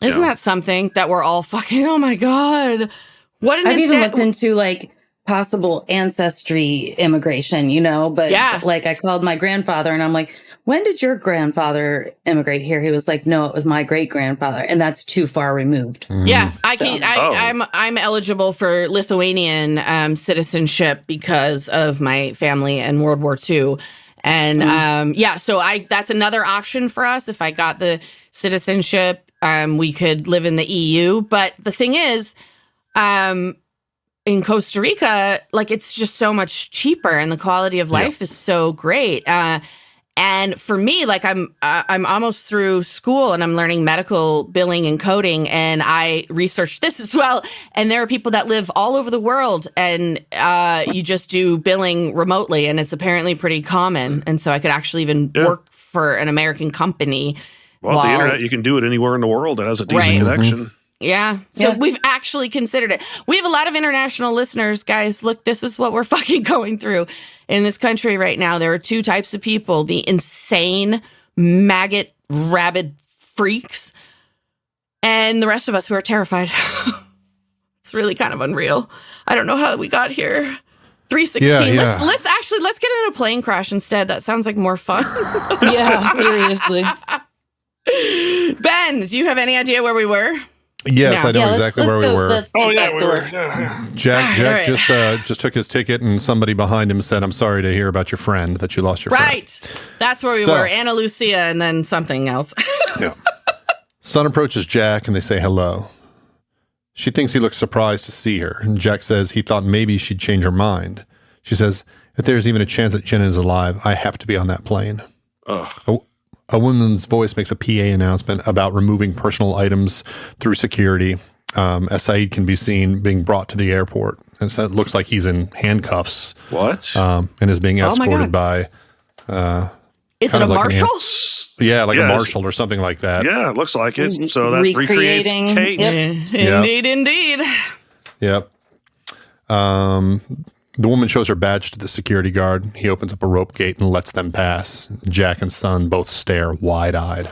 Isn't that something that we're all fucking, oh my God. I've even looked into like possible ancestry immigration, but like I called my grandfather and I'm like, when did your grandfather immigrate here? He was like, no, it was my great grandfather. And that's too far removed. Yeah. I'm eligible for Lithuanian citizenship because of my family and World War II. And so that's another option for us. If I got the citizenship, we could live in the EU. But the thing is, in Costa Rica, like it's just so much cheaper and the quality of life is so great. And for me, like I'm almost through school and I'm learning medical billing and coding, and I researched this as well. And there are people that live all over the world, and you just do billing remotely, and it's apparently pretty common. And so I could actually even work for an American company. Well, the internet, you can do it anywhere in the world that has a decent connection. Yeah. So we've actually considered it. We have a lot of international listeners, guys. Look, this is what we're fucking going through in this country right now. There are two types of people: the insane, maggot, rabid freaks, and the rest of us who are terrified. It's really kind of unreal. I don't know how we got here. 316. Yeah. Let's get in a plane crash instead. That sounds like more fun. Yeah, seriously. Ben, do you have any idea where we were? Yes, I know exactly where we were. We were. Jack just took his ticket, and somebody behind him said, "I'm sorry to hear about your friend, that you lost your friend." Right. That's where we were. Anna Lucia and then something else. Yeah. Son approaches Jack, and they say hello. She thinks he looks surprised to see her, and Jack says he thought maybe she'd change her mind. She says, if there's even a chance that Jenna is alive, I have to be on that plane. A woman's voice makes a PA announcement about removing personal items through security. As Saeed can be seen being brought to the airport. And so it looks like he's in handcuffs. What? And is being escorted by... is it a marshal? A marshal or something like that. Yeah, it looks like it. So that recreates Kate. Yep. Indeed. Yep. The woman shows her badge to the security guard. He opens up a rope gate and lets them pass. Jack and Son both stare wide-eyed.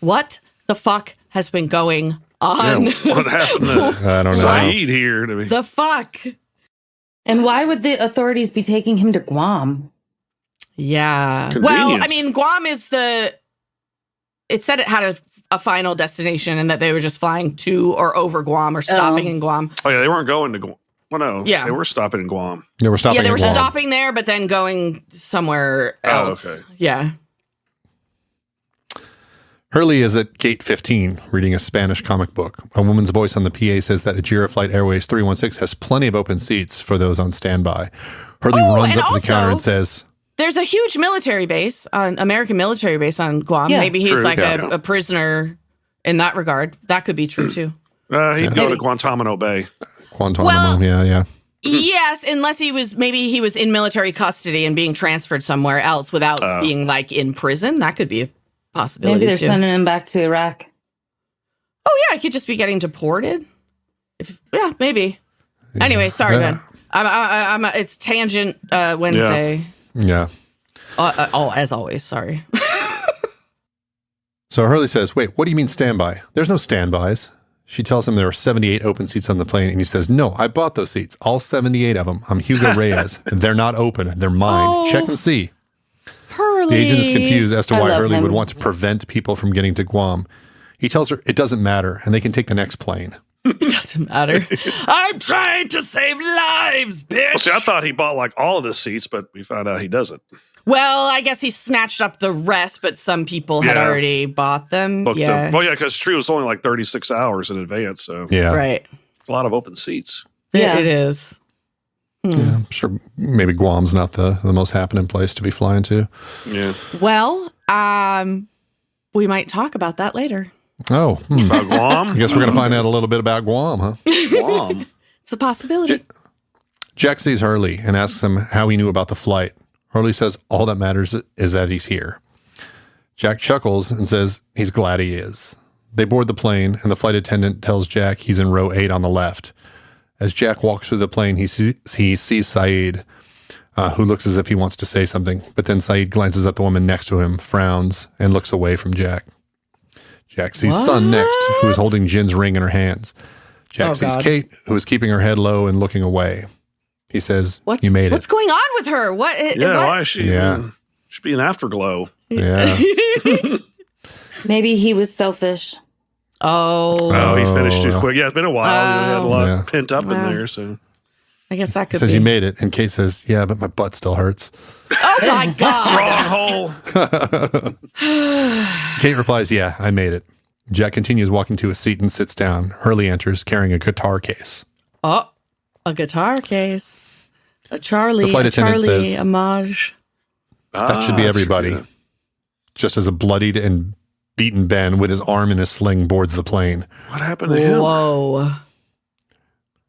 What the fuck has been going on? Yeah, what happened to I don't know. Saeed here? The fuck? And why would the authorities be taking him to Guam? Yeah. Well, I mean, Guam is it said it had a final destination and that they were just flying to or over Guam or stopping in Guam. Oh, yeah, they weren't going to Guam. Well, no, they were stopping in Guam. They were stopping. Yeah, they were stopping there, but then going somewhere else. Okay. Yeah. Hurley is at gate 15, reading a Spanish comic book. A woman's voice on the PA says that Ajira Flight Airways 316 has plenty of open seats for those on standby. Hurley runs up to the counter and says, "There's a huge military base, American military base on Guam. Yeah, maybe he's a prisoner in that regard. That could be true too. He'd go to Guantanamo Bay. Yeah. Yes, unless he was in military custody and being transferred somewhere else without being like in prison. That could be a possibility. Maybe they're sending him back to Iraq. Oh yeah, he could just be getting deported. Maybe. Yeah. Anyway, sorry, Ben. It's Tangent Wednesday. Yeah. As always, sorry. So Hurley says, "Wait, what do you mean standby? There's no standbys." She tells him there are 78 open seats on the plane, and he says, "No, I bought those seats, all 78 of them. I'm Hugo Reyes. They're not open. They're mine. Check and see." Hurley. The agent is confused as to why Hurley would want to prevent people from getting to Guam. He tells her it doesn't matter, and they can take the next plane. It doesn't matter. I'm trying to save lives, bitch. Well, see, I thought he bought like all of the seats, but we found out he doesn't. Well, I guess he snatched up the rest, but some people had already bought them. Well, yeah, because true, it was only like 36 hours in advance. So right, it's a lot of open seats. Yeah, it is. Yeah, I'm sure maybe Guam's not the most happening place to be flying to. Yeah. Well, we might talk about that later. Oh, about Guam? I guess we're going to find out a little bit about Guam, huh? Guam. It's a possibility. Jack sees Hurley and asks him how he knew about the flight. Hurley says all that matters is that he's here. Jack chuckles and says he's glad he is. They board the plane, and the flight attendant tells Jack he's in row 8 on the left. As Jack walks through the plane, he sees Saeed, who looks as if he wants to say something, but then Saeed glances at the woman next to him, frowns, and looks away from Jack. Jack sees Sun next, who is holding Jin's ring in her hands. Jack sees Kate, who is keeping her head low and looking away. He says, "You made it." What's going on with her? What? Yeah, why is she? She'd be an afterglow. Yeah. Maybe he was selfish. Oh, he finished too quick. Yeah, it's been a while. He had a lot pent up in there. So I guess that could be. He says you made it. And Kate says, "Yeah, but my butt still hurts." Oh my God. Wrong hole. Kate replies, "Yeah, I made it." Jack continues walking to a seat and sits down. Hurley enters carrying a guitar case. Oh, a guitar case. A Charlie, the flight attendant says, homage. That should be everybody. Just as a bloodied and beaten Ben with his arm in his sling boards the plane. What happened to him? Whoa.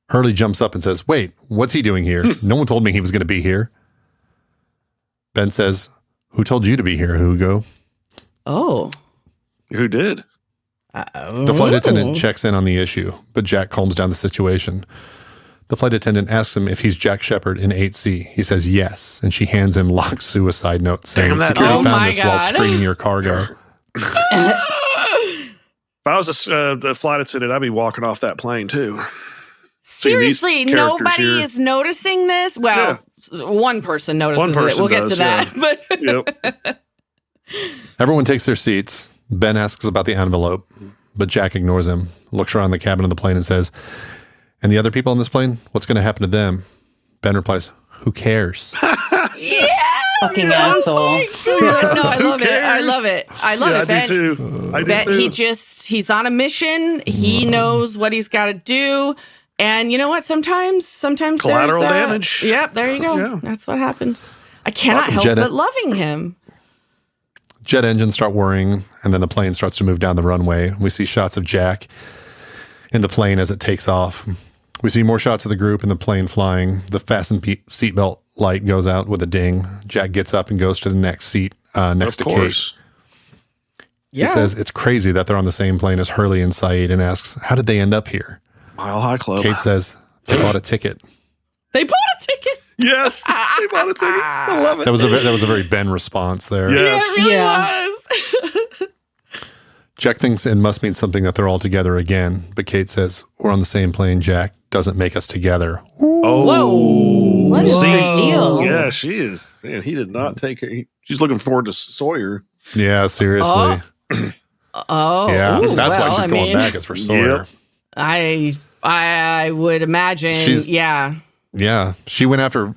Hurley jumps up and says, "Wait, what's he doing here? No one told me he was going to be here." Ben says, "Who told you to be here, Hugo?" Oh. Who did? The flight attendant checks in on the issue, but Jack calms down the situation. The flight attendant asks him if he's Jack Shepard in 8C. He says yes, and she hands him Locke's suicide note saying, "Security found this while screening your cargo." If I was the flight attendant, I'd be walking off that plane too. Seriously, nobody is noticing this? Well, one person notices it. We'll get to that. But everyone takes their seats. Ben asks about the envelope, but Jack ignores him, looks around the cabin of the plane and says, "And the other people on this plane, what's going to happen to them?" Ben replies, "Who cares?" Fucking asshole. No, I love it. I love it. I love it, Ben. I do too. Ben, he's on a mission. He knows what he's got to do. And you know what? Sometimes collateral damage. Yep, there you go. Yeah. That's what happens. I cannot help but loving him. Jet engines start whirring, and then the plane starts to move down the runway. We see shots of Jack in the plane as it takes off. We see more shots of the group in the plane flying. The fasten seatbelt light goes out with a ding. Jack gets up and goes to the next seat next to Kate. Yeah. He says it's crazy that they're on the same plane as Hurley and Saeed and asks, "How did they end up here?" Mile High Club. Kate says they bought a ticket. They bought a ticket? Yes, they bought a ticket. I love it. That was a very Ben response there. Yes. Yeah, it really was. Jack thinks it must mean something that they're all together again, but Kate says, "We're on the same plane, Jack. Doesn't make us together." Oh, whoa! What is the deal? Yeah, she is. Man, he did not take her. She's looking forward to Sawyer. Yeah, seriously. Yeah, that's why she's going back. Is for Sawyer. Yep. I would imagine. Yeah, she went after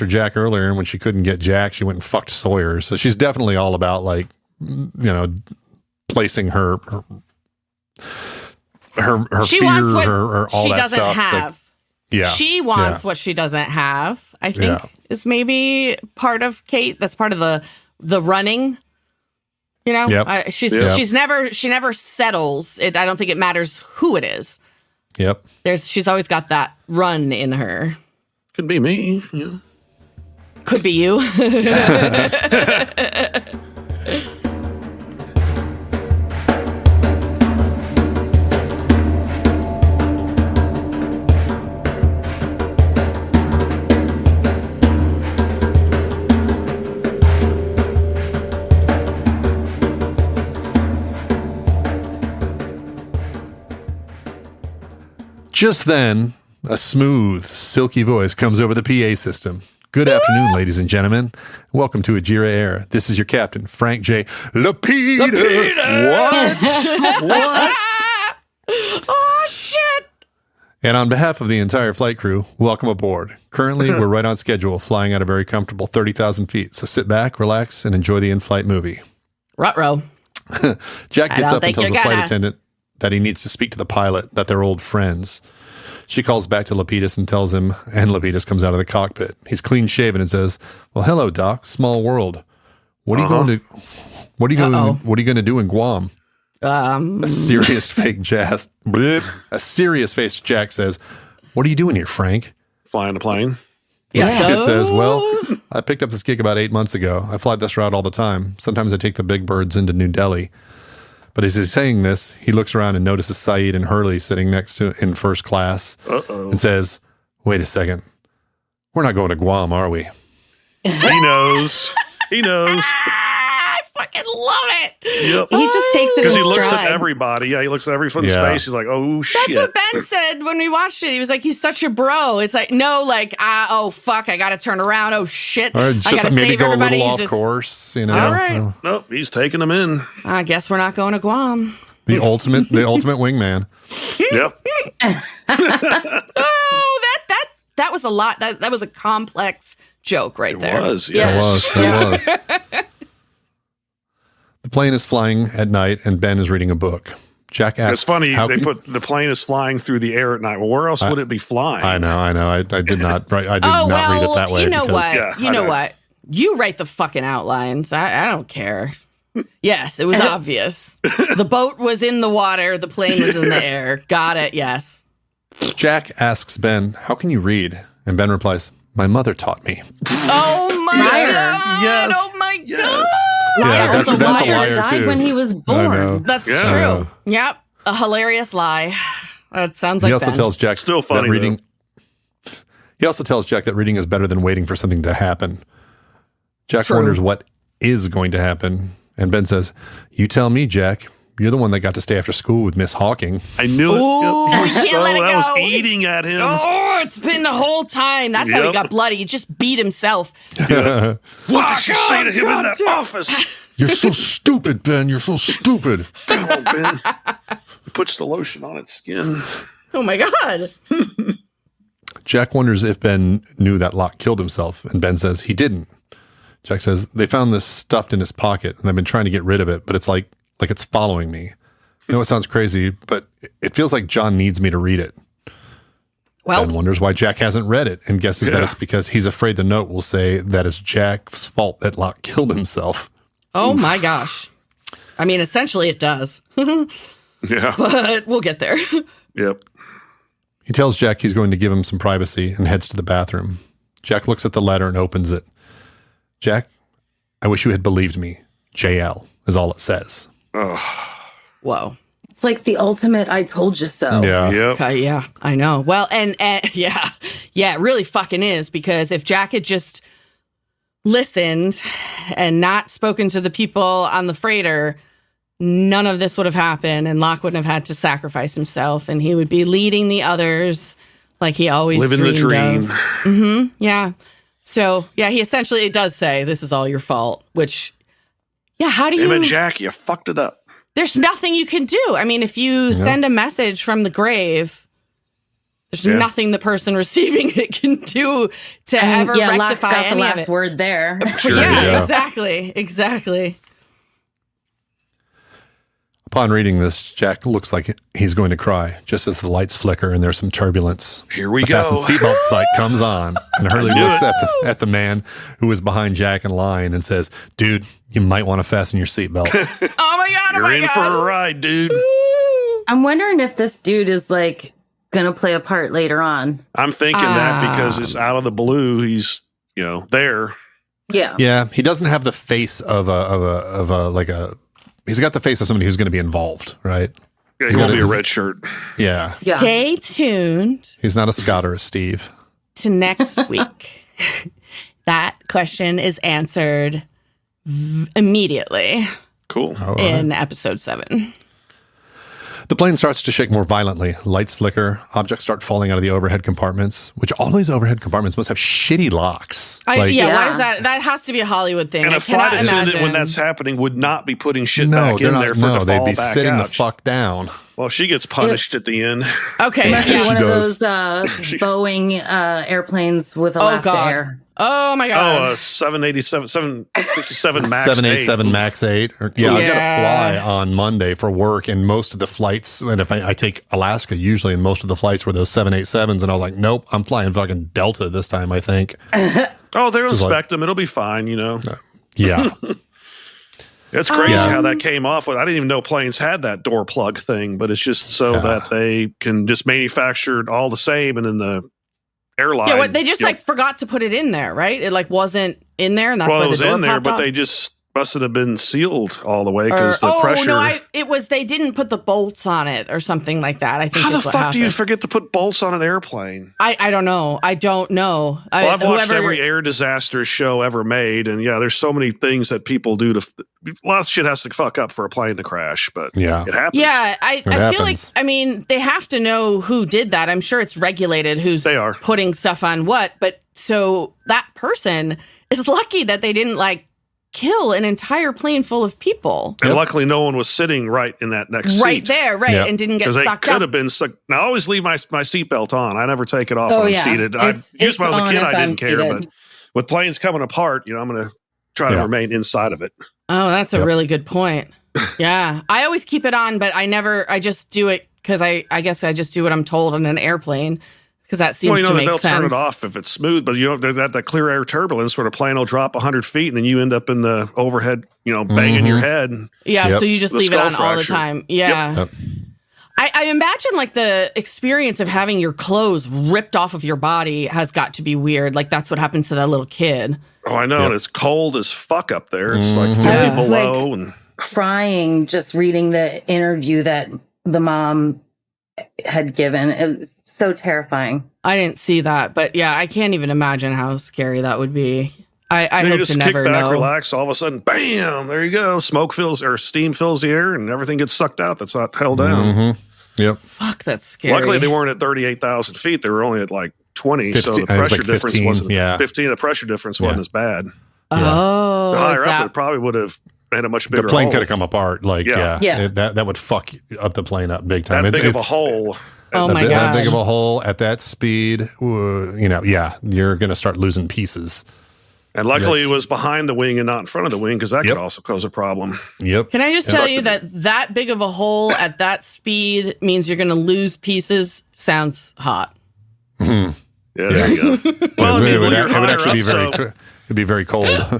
Jack earlier, and when she couldn't get Jack, she went and fucked Sawyer. So she's definitely all about placing her she fear, wants what her all she that doesn't stuff. have. She wants what she doesn't have. I think is maybe part of Kate. That's part of the running. You know, Yep. she never settles. I don't think it matters who it is. Yep. She's always got that run in her. Could be me. Yeah. Could be you. Just then, a smooth, silky voice comes over the PA system. Good afternoon, ladies and gentlemen. Welcome to Ajira Air. This is your captain, Frank J. Lapidus. What? Oh, shit. And on behalf of the entire flight crew, welcome aboard. Currently, we're right on schedule, flying at a very comfortable 30,000 feet. So sit back, relax, and enjoy the in-flight movie. Ruh-roh. Jack gets up and tells the flight attendant that he needs to speak to the pilot, that they're old friends. She calls back to Lapidus and tells him, and Lapidus comes out of the cockpit. He's clean shaven and says, "Well, hello, Doc. Small world. What are you going to do in Guam?" A serious face Jack says, "What are you doing here, Frank?" Flying a plane. Yeah. She says, "Well, I picked up this gig about 8 months ago. I fly this route all the time. Sometimes I take the big birds into New Delhi." But as he's saying this, he looks around and notices Saeed and Hurley sitting next to in first class and says, "Wait a second. We're not going to Guam, are we?" He knows. He knows. I fucking love it. Yep. He just takes it because he in looks stride. at everybody. Yeah, he looks at everyone's face. He's like, "Oh shit!" That's what Ben said when we watched it. He was like, "He's such a bro." It's like, no, like, oh fuck, I got to turn around. Oh shit, Or I just got to maybe save go everybody. a little He's off course, you know. All right. Nope, he's taking them in. I guess we're not going to Guam. The ultimate wingman. Yep. Oh, that was a lot. That was a complex joke right there. It was. Yeah. It was. The plane is flying at night, and Ben is reading a book. Jack asks, It's funny. They put the plane is flying through the air at night. Well, where else would it be flying? I know. I did not write. I did not read it that way. You know what? Yeah, you know what? You write the fucking outlines. I don't care. Yes, it was obvious. The boat was in the water. The plane was in the air. Got it. Yes. Jack asks Ben, "How can you read?" And Ben replies, "My mother taught me." Oh my god! Yes. Oh my god! Yeah, that's a liar died too. when he was born. That's true. Yep, a hilarious lie. That sounds like He also Ben. tells Jack Still funny, that reading. He also tells Jack that reading is better than waiting for something to happen. Jack wonders what is going to happen, and Ben says, "You tell me, Jack. You're the one that got to stay after school with Miss Hawking." I knew it. Ooh, can't let it I was go. eating at him. Oh, it's been the whole time. That's how he got bloody. He just beat himself. What did she say to him in that office? "You're so stupid, Ben. You're so stupid." Come on, Ben. Puts the lotion on its skin. Oh my god. Jack wonders if Ben knew that Locke killed himself, and Ben says he didn't. Jack says, "They found this stuffed in his pocket, and I've been trying to get rid of it, but it's like it's following me." I know it sounds crazy, but it feels like John needs me to read it. Well, Ben wonders why Jack hasn't read it, and guesses that it's because he's afraid the note will say that it's Jack's fault that Locke killed himself. oh my gosh. I mean, essentially it does. Yeah. But we'll get there. Yep. He tells Jack he's going to give him some privacy and heads to the bathroom. Jack looks at the letter and opens it. "Jack, I wish you had believed me. JL is all it says." Whoa. It's like the ultimate "I told you so." Yeah. Yep. Okay, yeah, I know. Well, and yeah, it really fucking is, because if Jack had just listened and not spoken to the people on the freighter, none of this would have happened, and Locke wouldn't have had to sacrifice himself, and he would be leading the others like he always Living the dreamed dream. of. Mm-hmm. Yeah. So yeah, he essentially does say, "This is all your fault," which, yeah, how do you? Damn it, Jack, you fucked it up. There's nothing you can do. I mean, if you send a message from the grave, there's nothing the person receiving it can do to ever Locke rectify got the any of last it. word there. Sure, yeah, yeah. exactly. Upon reading this, Jack looks like he's going to cry just as the lights flicker and there's some turbulence. Here we the go. Fasten seatbelt sight comes on, and Hurley looks at the man who is behind Jack in line and says, "Dude, you might want to fasten your seatbelt." Oh my god! You're in for a ride, dude. I'm wondering if this dude is like gonna play a part later on. I'm thinking that because it's out of the blue. He's there. Yeah. Yeah. He doesn't have the face of a. He's got the face of somebody who's going to be involved, right? Yeah, he's going to be a red shirt. Yeah. Stay tuned. He's not a Scott or a Steve. To next week. That question is answered immediately. Cool. In episode 7. The plane starts to shake more violently. Lights flicker. Objects start falling out of the overhead compartments, which all these overhead compartments must have shitty locks. Why is that? That has to be a Hollywood thing. And a flight attendant, when that's happening, would not be putting shit back in there for it to fall they'd be back sitting out. the fuck down. Well, she gets punished at the end. Okay. It must be one of those Boeing airplanes with Alaska Air. Oh my god. 757 Max 787 Max 8. I got to fly on Monday for work, and most of the flights, and if I take Alaska usually, and most of the flights were those 787s, and I was like, nope, I'm flying fucking Delta this time, I think. They'll respect them. It'll be fine, Yeah. It's crazy how that came off. I didn't even know planes had that door plug thing, but it's just so that they can just manufacture all the same, and then the airline. Yeah, they just forgot to put it in there, right? It wasn't in there, and that's why it was the door in there, popped but off? they just must have been sealed all the way because the pressure. No, it was they didn't put the bolts on it or something like that. I think. How the fuck happened. Do you forget to put bolts on an airplane? I don't know. I don't know. Well, I've watched every air disaster show ever made, and there's so many things that people do to. A lot of shit has to fuck up for a plane to crash, but it happens. Yeah, I feel like they have to know who did that. I'm sure it's regulated who's putting stuff on what, but so that person is lucky that they didn't kill an entire plane full of people. And luckily no one was sitting right in that next seat. Right there, and didn't get sucked up. They could have been sucked. Now, I always leave my seatbelt on. I never take it off when I'm seated. When I was a kid, I didn't care, but with planes coming apart, I'm going to try to remain inside of it. Oh, that's a really good point. Yeah. I always keep it on, but I just do it because I guess I just do what I'm told on an airplane. Because that seems to make sense. They'll turn it off if it's smooth, but there's that clear air turbulence where the plane will drop 100 feet and then you end up in the overhead, banging your head. Yeah, so you just leave it on all the time. Yeah. Yep. I imagine the experience of having your clothes ripped off of your body has got to be weird. That's what happened to that little kid. Oh, I know. And it's cold as fuck up there. It's 50 below. And crying just reading the interview that the mom had given. It was so terrifying. I didn't see that, but I can't even imagine how scary that would be. I hope to never kick back, know. Relax. All of a sudden, bam! There you go. Steam fills the air, and everything gets sucked out. That's not held down. Mm-hmm. Yep. Fuck, that's scary. Luckily, they weren't at 38,000 feet. They were only at 20. 15, so the pressure difference wasn't 15. The pressure difference wasn't as bad. Oh, the higher up, it probably would have had a much bigger. The plane hole. could have come apart. That would fuck up the plane up big time. That big of a hole. Oh my god! That big of a hole at that speed. You're going to start losing pieces. And luckily, it was behind the wing and not in front of the wing because that could also cause a problem. Yep. Can I just tell you that big of a hole at that speed means you're going to lose pieces? Sounds hot. Mm-hmm. Yeah, there you go. Well, it would actually be it'd be very cold. Yeah,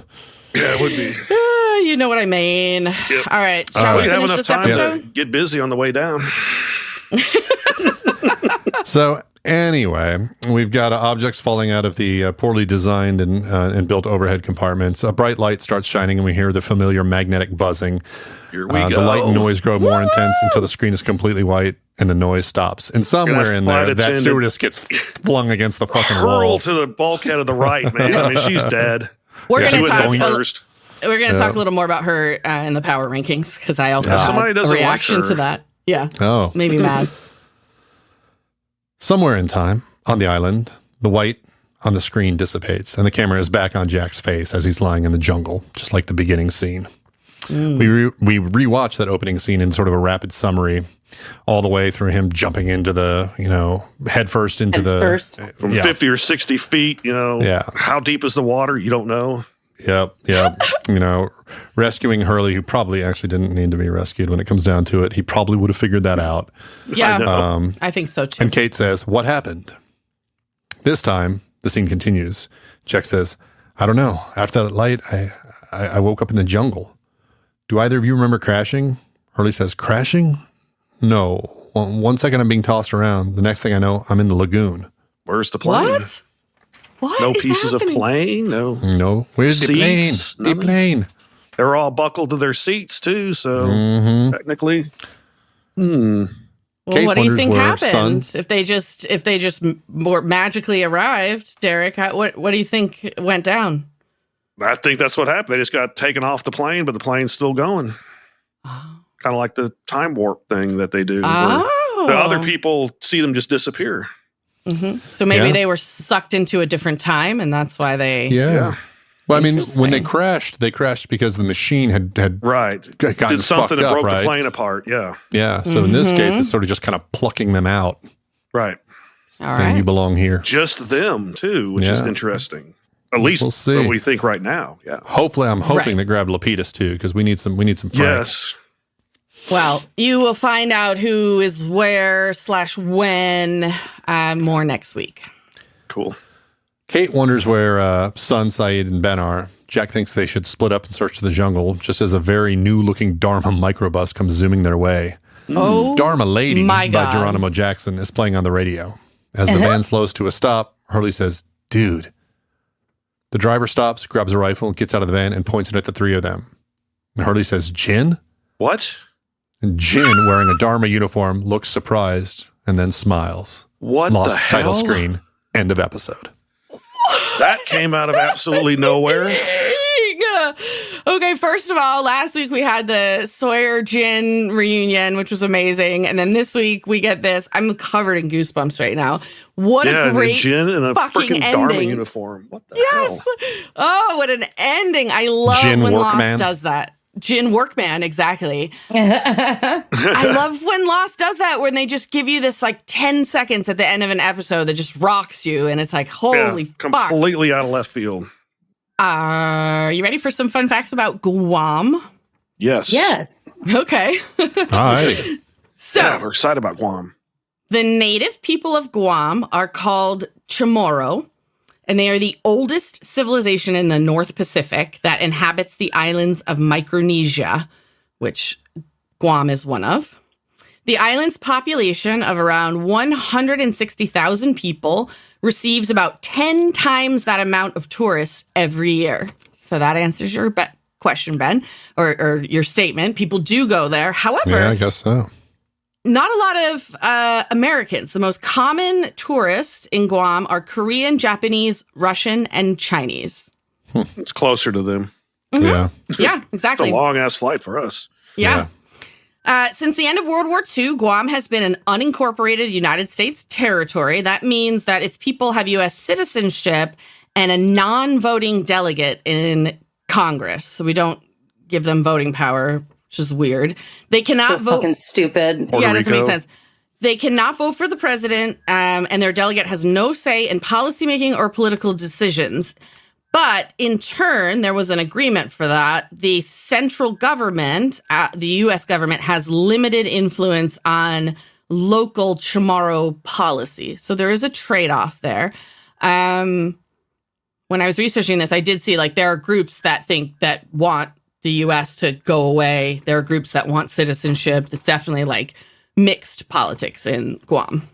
it would be. You know what I mean. Yep. All right. Shall we have enough time to get busy on the way down? So anyway, we've got objects falling out of the poorly designed and built overhead compartments. A bright light starts shining, and we hear the familiar magnetic buzzing. Here we go. The light and noise grow more intense until the screen is completely white and the noise stops. And somewhere in there, that stewardess gets flung against the fucking wall. Hurled to the bulkhead of the right, man. I mean, she's dead. We're going to talk first. We're going to talk a little more about her in the power rankings because I also had a reaction to that. Yeah. Oh. Made me mad. Somewhere in time, on the island, the white on the screen dissipates, and the camera is back on Jack's face as he's lying in the jungle, just like the beginning scene. We rewatch that opening scene in sort of a rapid summary, all the way through him jumping into the, head first from 50 or 60 feet. How deep is the water? You don't know. Yep. Rescuing Hurley, who probably actually didn't need to be rescued when it comes down to it. He probably would have figured that out. Yeah, I think so too. And Kate says, "What happened?" This time, the scene continues. Jack says, "I don't know. After that light, I woke up in the jungle. Do either of you remember crashing?" Hurley says, "Crashing? No. One second I'm being tossed around. The next thing I know, I'm in the lagoon." Where's the plane? What no is pieces happening? of plane? No. Where's Seats? the plane? The plane. They were all buckled to their seats too, so technically. Well, Kate what do you wonders think where happened? Sun- If they just more magically arrived, Derek? What do you think went down? I think that's what happened. They just got taken off the plane, but the plane's still going. Kind of like the time warp thing that they do. Where the other people see them just disappear. Mm-hmm. So maybe they were sucked into a different time, and that's why they. Yeah. Well, I mean, when they crashed because the machine had gotten did something that up, broke right? the plane apart. Yeah. Yeah. So in this case, it's sort of just kind of plucking them out. Right. Saying you belong here. Just them too, which is interesting. At least we'll see. what we think right now. Yeah. Hopefully, I'm hoping they grab Lapidus too, because we need some Frank. Yes. Well, you will find out who is where/when more next week. Cool. Kate wonders where Sun, Saeed, and Ben are. Jack thinks they should split up and search the jungle, just as a very new-looking Dharma microbus comes zooming their way. Oh, Dharma Lady my by God. Geronimo Jackson is playing on the radio. As the van slows to a stop, Hurley says, "Dude." The driver stops, grabs a rifle, gets out of the van, and points it at the three of them. And Hurley says, "Jin?" What? And Jin, wearing a Dharma uniform, looks surprised and then smiles. What Lost the hell? title screen. End of episode. That came out of absolutely nowhere. Okay, first of all, last week we had the Sawyer Jin reunion, which was amazing. And then this week we get this. I'm covered in goosebumps right now. What a great Jin in a fucking freaking ending. Dharma uniform. What the hell? Oh, what an ending. I love Jin when Workman. Lost does that. Jin Workman, exactly. I love when Lost does that, when they just give you this like 10 seconds at the end of an episode that just rocks you. And it's like, holy fuck. Completely out of left field. Are you ready for some fun facts about Guam? Yes. Yes. Okay. All right. So, we're excited about Guam. the native people of Guam are called Chamorro, and they are the oldest civilization in the North Pacific that inhabits the islands of Micronesia, which Guam is one of. The island's population of around 160,000 people receives about 10 times that amount of tourists every year. So that answers your question, Ben, or your statement. People do go there. However, Yeah, I guess so. not a lot of Americans. The most common tourists in Guam are Korean, Japanese, Russian, and Chinese. It's closer to them. Yeah. Yeah, exactly. It's a long-ass flight for us. Yeah. Since the end of World War II, Guam has been an unincorporated United States territory. That means that its people have U.S. citizenship and a non-voting delegate in Congress. So we don't give them voting power, which is weird. They cannot vote. Fucking stupid. Puerto Yeah, it doesn't make Rico. sense. They cannot vote for the president, and their delegate has no say in policymaking or political decisions. But in turn, there was an agreement for that. The central government, the U.S. government, has limited influence on local Chamorro policy. So there is a trade-off there. When I was researching this, I did see like there are groups that want the U.S. to go away. There are groups that want citizenship. It's definitely like mixed politics in Guam.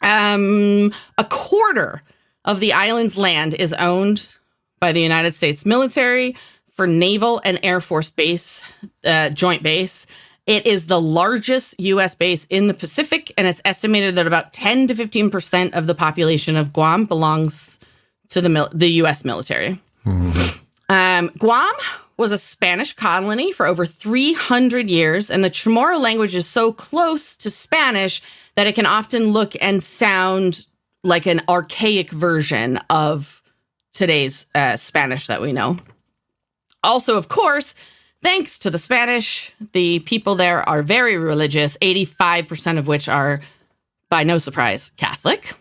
A quarter of the island's land is owned by the United States military for naval and Air Force base, joint base. It is the largest U.S. base in the Pacific, and it's estimated that about 10 to 15% of the population of Guam belongs to the U.S. military. Guam was a Spanish colony for over 300 years, and the Chamorro language is so close to Spanish that it can often look and sound like an archaic version of today's Spanish that we know. Also, of course, thanks to the Spanish, the people there are very religious, 85% of which are, by no surprise, Catholic.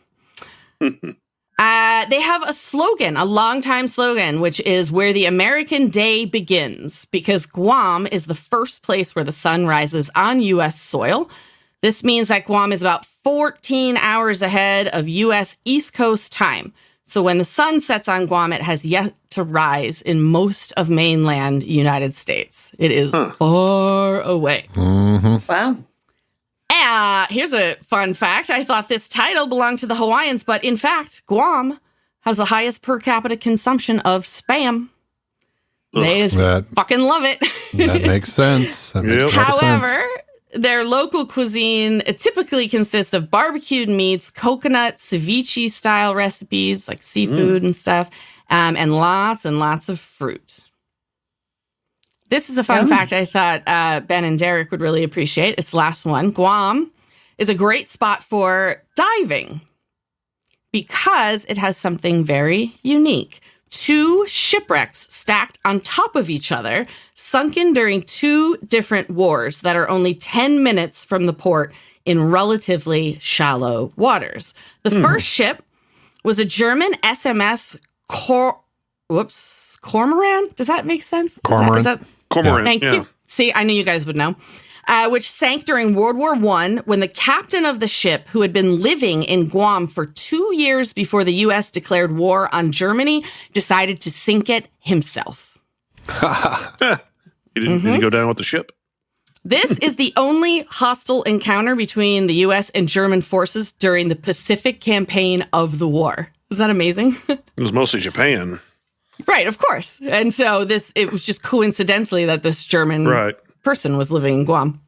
They have a slogan, a long-time slogan, which is where the American day begins, because Guam is the first place where the sun rises on U.S. soil. This means that Guam is about 14 hours ahead of U.S. East Coast time. So when the sun sets on Guam, it has yet to rise in most of mainland United States. It is far away. Wow. Here's a fun fact. I thought this title belonged to the Hawaiians, but in fact, Guam has the highest per capita consumption of Spam. They fucking love it. That makes sense. However, their local cuisine typically consists of barbecued meats, coconut, ceviche-style recipes, like seafood and stuff, and lots of fruit. This is a fun fact I thought Ben and Derek would really appreciate. It's the last one. Guam is a great spot for diving because it has something very unique. 2 shipwrecks stacked on top of each other, sunken during 2 different wars that are only 10 minutes from the port in relatively shallow waters. The first ship was a German SMS Cormoran? Does that make sense? Cormoran. Cormoran. Thank you. See, I knew you guys would know. Which sank during World War I when the captain of the ship, who had been living in Guam for 2 years before the U.S. declared war on Germany, decided to sink it himself. He didn't go down with the ship? This is the only hostile encounter between the U.S. and German forces during the Pacific campaign of the war. Is that amazing? It was mostly Japan. Right, of course. And so it was just coincidentally that this German person was living in Guam.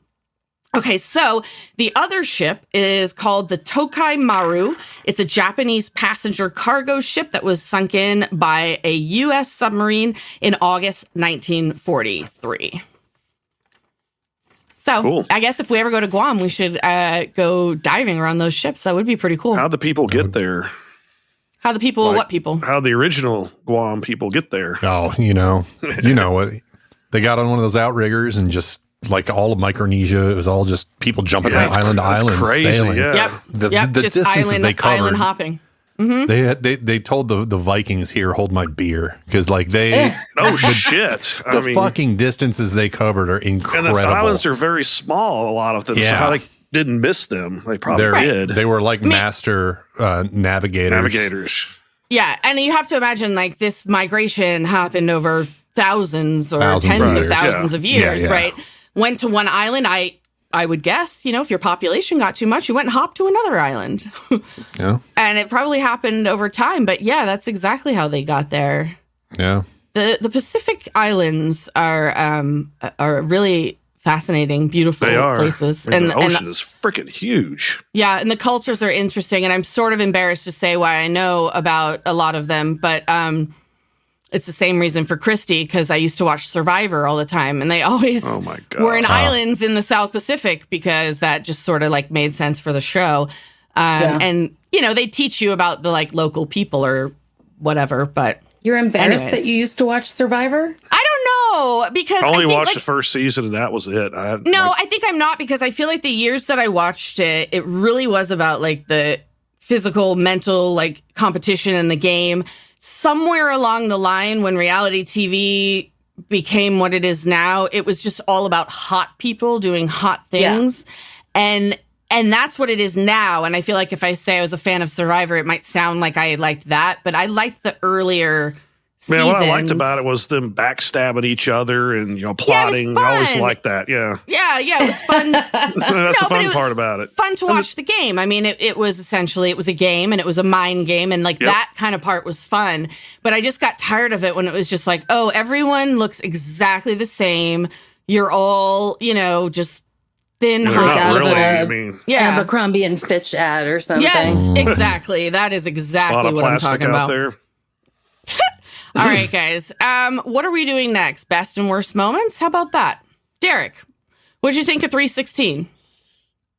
Okay, so the other ship is called the Tokai Maru. It's a Japanese passenger cargo ship that was sunk in by a U.S. submarine in August 1943. So cool. I guess if we ever go to Guam, we should go diving around those ships. That would be pretty cool. How'd the people get there? How the people, what people? How the original Guam people get there? Oh, you know what? They got on one of those outriggers and just like all of Micronesia, it was all just people jumping from island to island, crazy, sailing. Yeah. The just distances they covered. Island hopping. Mm-hmm. They told the Vikings here, hold my beer, because like they shit. The fucking distances they covered are incredible. And the islands are very small, a lot of them. Yeah. So how they didn't miss them? They probably did. They were like master navigators. Yeah, and you have to imagine like this migration happened over thousands tens of thousands of years, right? Went to one island. I would guess, if your population got too much, you went and hopped to another island. Yeah. And it probably happened over time. But yeah, that's exactly how they got there. Yeah. The Pacific Islands are really fascinating, beautiful places. And the ocean is freaking huge. Yeah, and the cultures are interesting. And I'm sort of embarrassed to say why I know about a lot of them. But it's the same reason for Christy, because I used to watch Survivor all the time, and they always were in islands in the South Pacific because that just sort of like made sense for the show. And, they teach you about the like local people or whatever, but you're embarrassed that you used to watch Survivor? I don't know, because I only watched the first season and that was it. I think I'm not, because I feel like the years that I watched it, it really was about like the physical, mental, like competition in the game. Somewhere along the line, when reality TV became what it is now, it was just all about hot people doing hot things. Yeah. And that's what it is now. And I feel like if I say I was a fan of Survivor, it might sound like I liked that, but I liked the earlier seasons. What I liked about it was them backstabbing each other and, plotting. I always liked that. Yeah. Yeah. It was fun. That's the fun part about it. Fun to watch the game. I mean, it was essentially, it was a game and it was a mind game. And that kind of part was fun. But I just got tired of it when it was just like, oh, everyone looks exactly the same. You're all, just thin, hot out of Abercrombie and Fitch ad or something. Yes, exactly. That is exactly what I'm talking about. There. All right, guys. What are we doing next? Best and worst moments? How about that? Derek, what did you think of 316?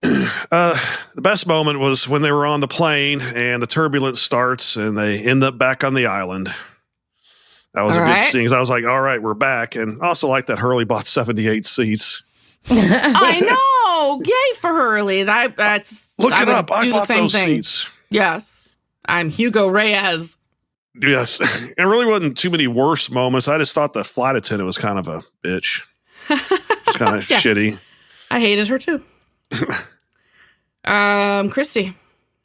The best moment was when they were on the plane and the turbulence starts and they end up back on the island. That was a good scene. I was like, all right, we're back. And I also like that Hurley bought 78 seats. I know. Yay for Hurley. That's Look it up. I bought those seats. Yes. I'm Hugo Reyes. Yes. It really wasn't too many worse moments. I just thought the flight attendant was kind of a bitch. It's kind of shitty. I hated her too. Christy,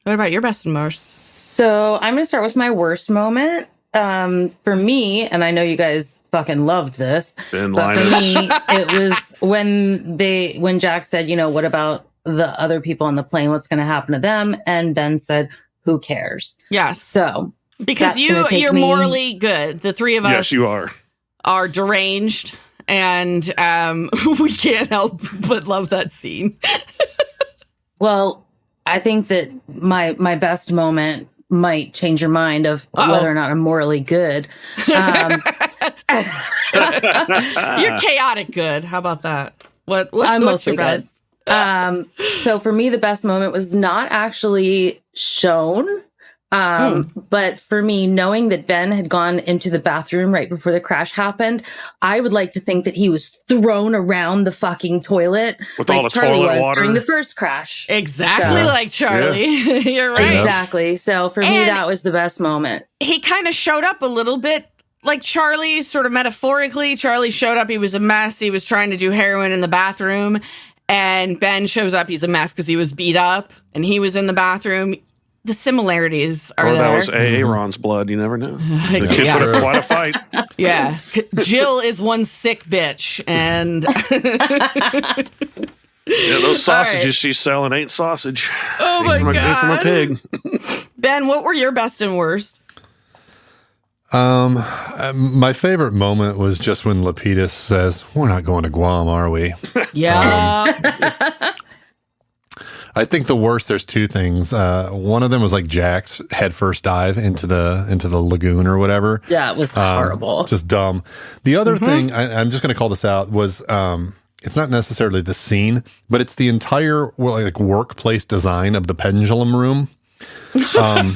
what about your best and worst? So I'm going to start with my worst moment. For me, and I know you guys fucking loved this, but for me, it was when Jack said, what about the other people on the plane? What's going to happen to them? And Ben said, who cares? Yes. So because you're morally good. The three of us, yes, you are deranged, and we can't help but love that scene. Well, I think that my best moment might change your mind of whether or not I'm morally good. You're chaotic good. How about that? What's your best? So for me, the best moment was not actually shown. But for me, knowing that Ben had gone into the bathroom right before the crash happened, I would like to think that he was thrown around the fucking toilet with all the Charlie toilet water during the first crash. Exactly like Charlie. Yeah. You're right. Exactly. So for me, that was the best moment. He kind of showed up a little bit like Charlie, sort of metaphorically. Charlie showed up. He was a mess. He was trying to do heroin in the bathroom. And Ben shows up. He's a mess because he was beat up and he was in the bathroom. The similarities are there. That was A-Aron's blood. You never know. The kid put up quite a fight. Yeah. Jill is one sick bitch. And those sausages she's selling ain't sausage. Oh, my God. From a pig. Ben, what were your best and worst? My favorite moment was just when Lapidus says, "We're not going to Guam, are we?" Yeah. I think the worst, there's two things. One of them was like Jack's headfirst dive into the lagoon or whatever. Yeah, it was horrible. Just dumb. The other thing, I'm just going to call this out, was it's not necessarily the scene, but it's the entire workplace design of the pendulum room. Not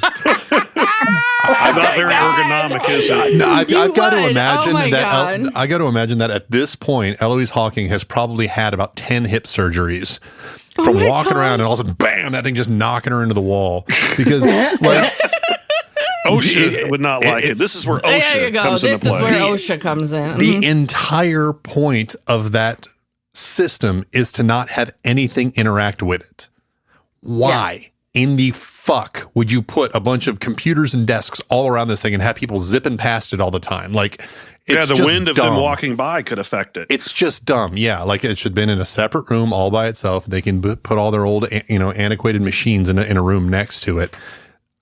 very ergonomic, is it? No, I've got to imagine I got to imagine that at this point, Eloise Hawking has probably had about 10 hip surgeries from walking around, and all of a sudden, bam, that thing just knocking her into the wall. Because OSHA would not like it. This is where OSHA comes into play. This is where OSHA comes in. The entire point of that system is to not have anything interact with it. Why in the fuck would you put a bunch of computers and desks all around this thing and have people zipping past it all the time? It's the wind of them walking by could affect it. It's just dumb. Yeah, it should have been in a separate room all by itself. They can put all their old, antiquated machines in a room next to it.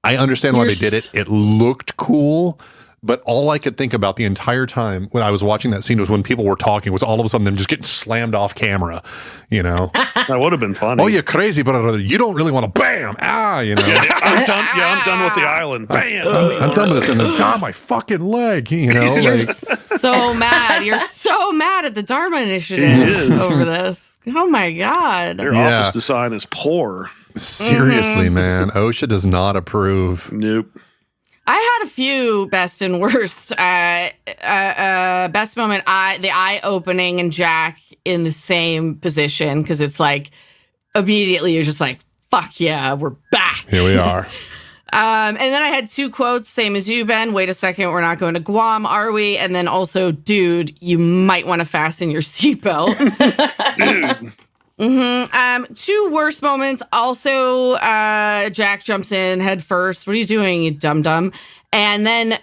I understand why they did it. It looked cool, but all I could think about the entire time when I was watching that scene was when people were talking was all of a sudden them just getting slammed off camera. That would have been funny. Oh, you're crazy, but you don't really want to bam. I'm done with the island. Bam. I'm done with this. And my fucking leg. You're so mad. You're so mad at the Dharma Initiative over this. Oh my God. Their office design is poor. Seriously, man. OSHA does not approve. Nope. I had a few best and worst. Best moment, the eye opening and Jack in the same position, because it's like immediately you're just like, fuck yeah, we're back. Here we are. And then I had two quotes, same as you, Ben. Wait a second, we're not going to Guam, are we? And then also, dude, you might want to fasten your seatbelt. Dude. Two worst moments. Also, Jack jumps in head first. What are you doing, you dum-dum? And then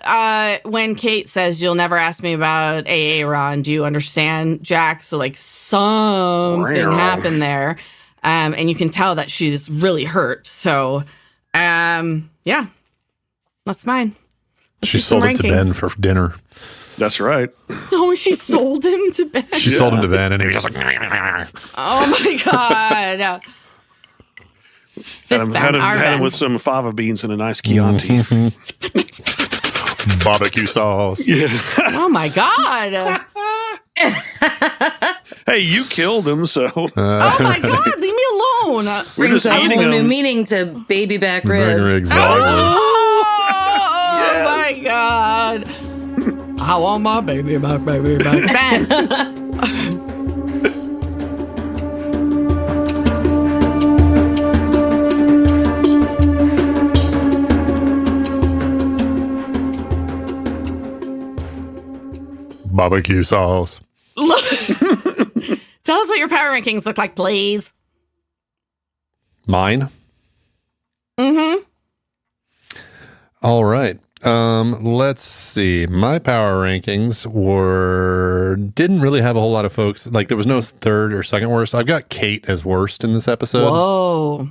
when Kate says, "You'll never ask me about A-Aron, do you understand, Jack?" So something happened there. And you can tell that she's really hurt. So, yeah, that's mine. She sold it to Ben for dinner. That's right. Oh, she sold him to Ben. She sold him to Ben, and he was just like, oh my God. Had him with some fava beans and a nice Chianti. Barbecue sauce. Yeah. Oh my God. Hey, you killed him, so. Oh my God, leave me alone. We're just eating a new them. meaning to baby back ribs. Exactly. Oh my God. I want my baby back. Ben. barbecue sauce. Look, tell us what your power rankings look like, please. Mine? Mm-hmm. All right. Let's see. My power rankings didn't really have a whole lot of folks. Like, there was no third or second worst. I've got Kate as worst in this episode. Whoa.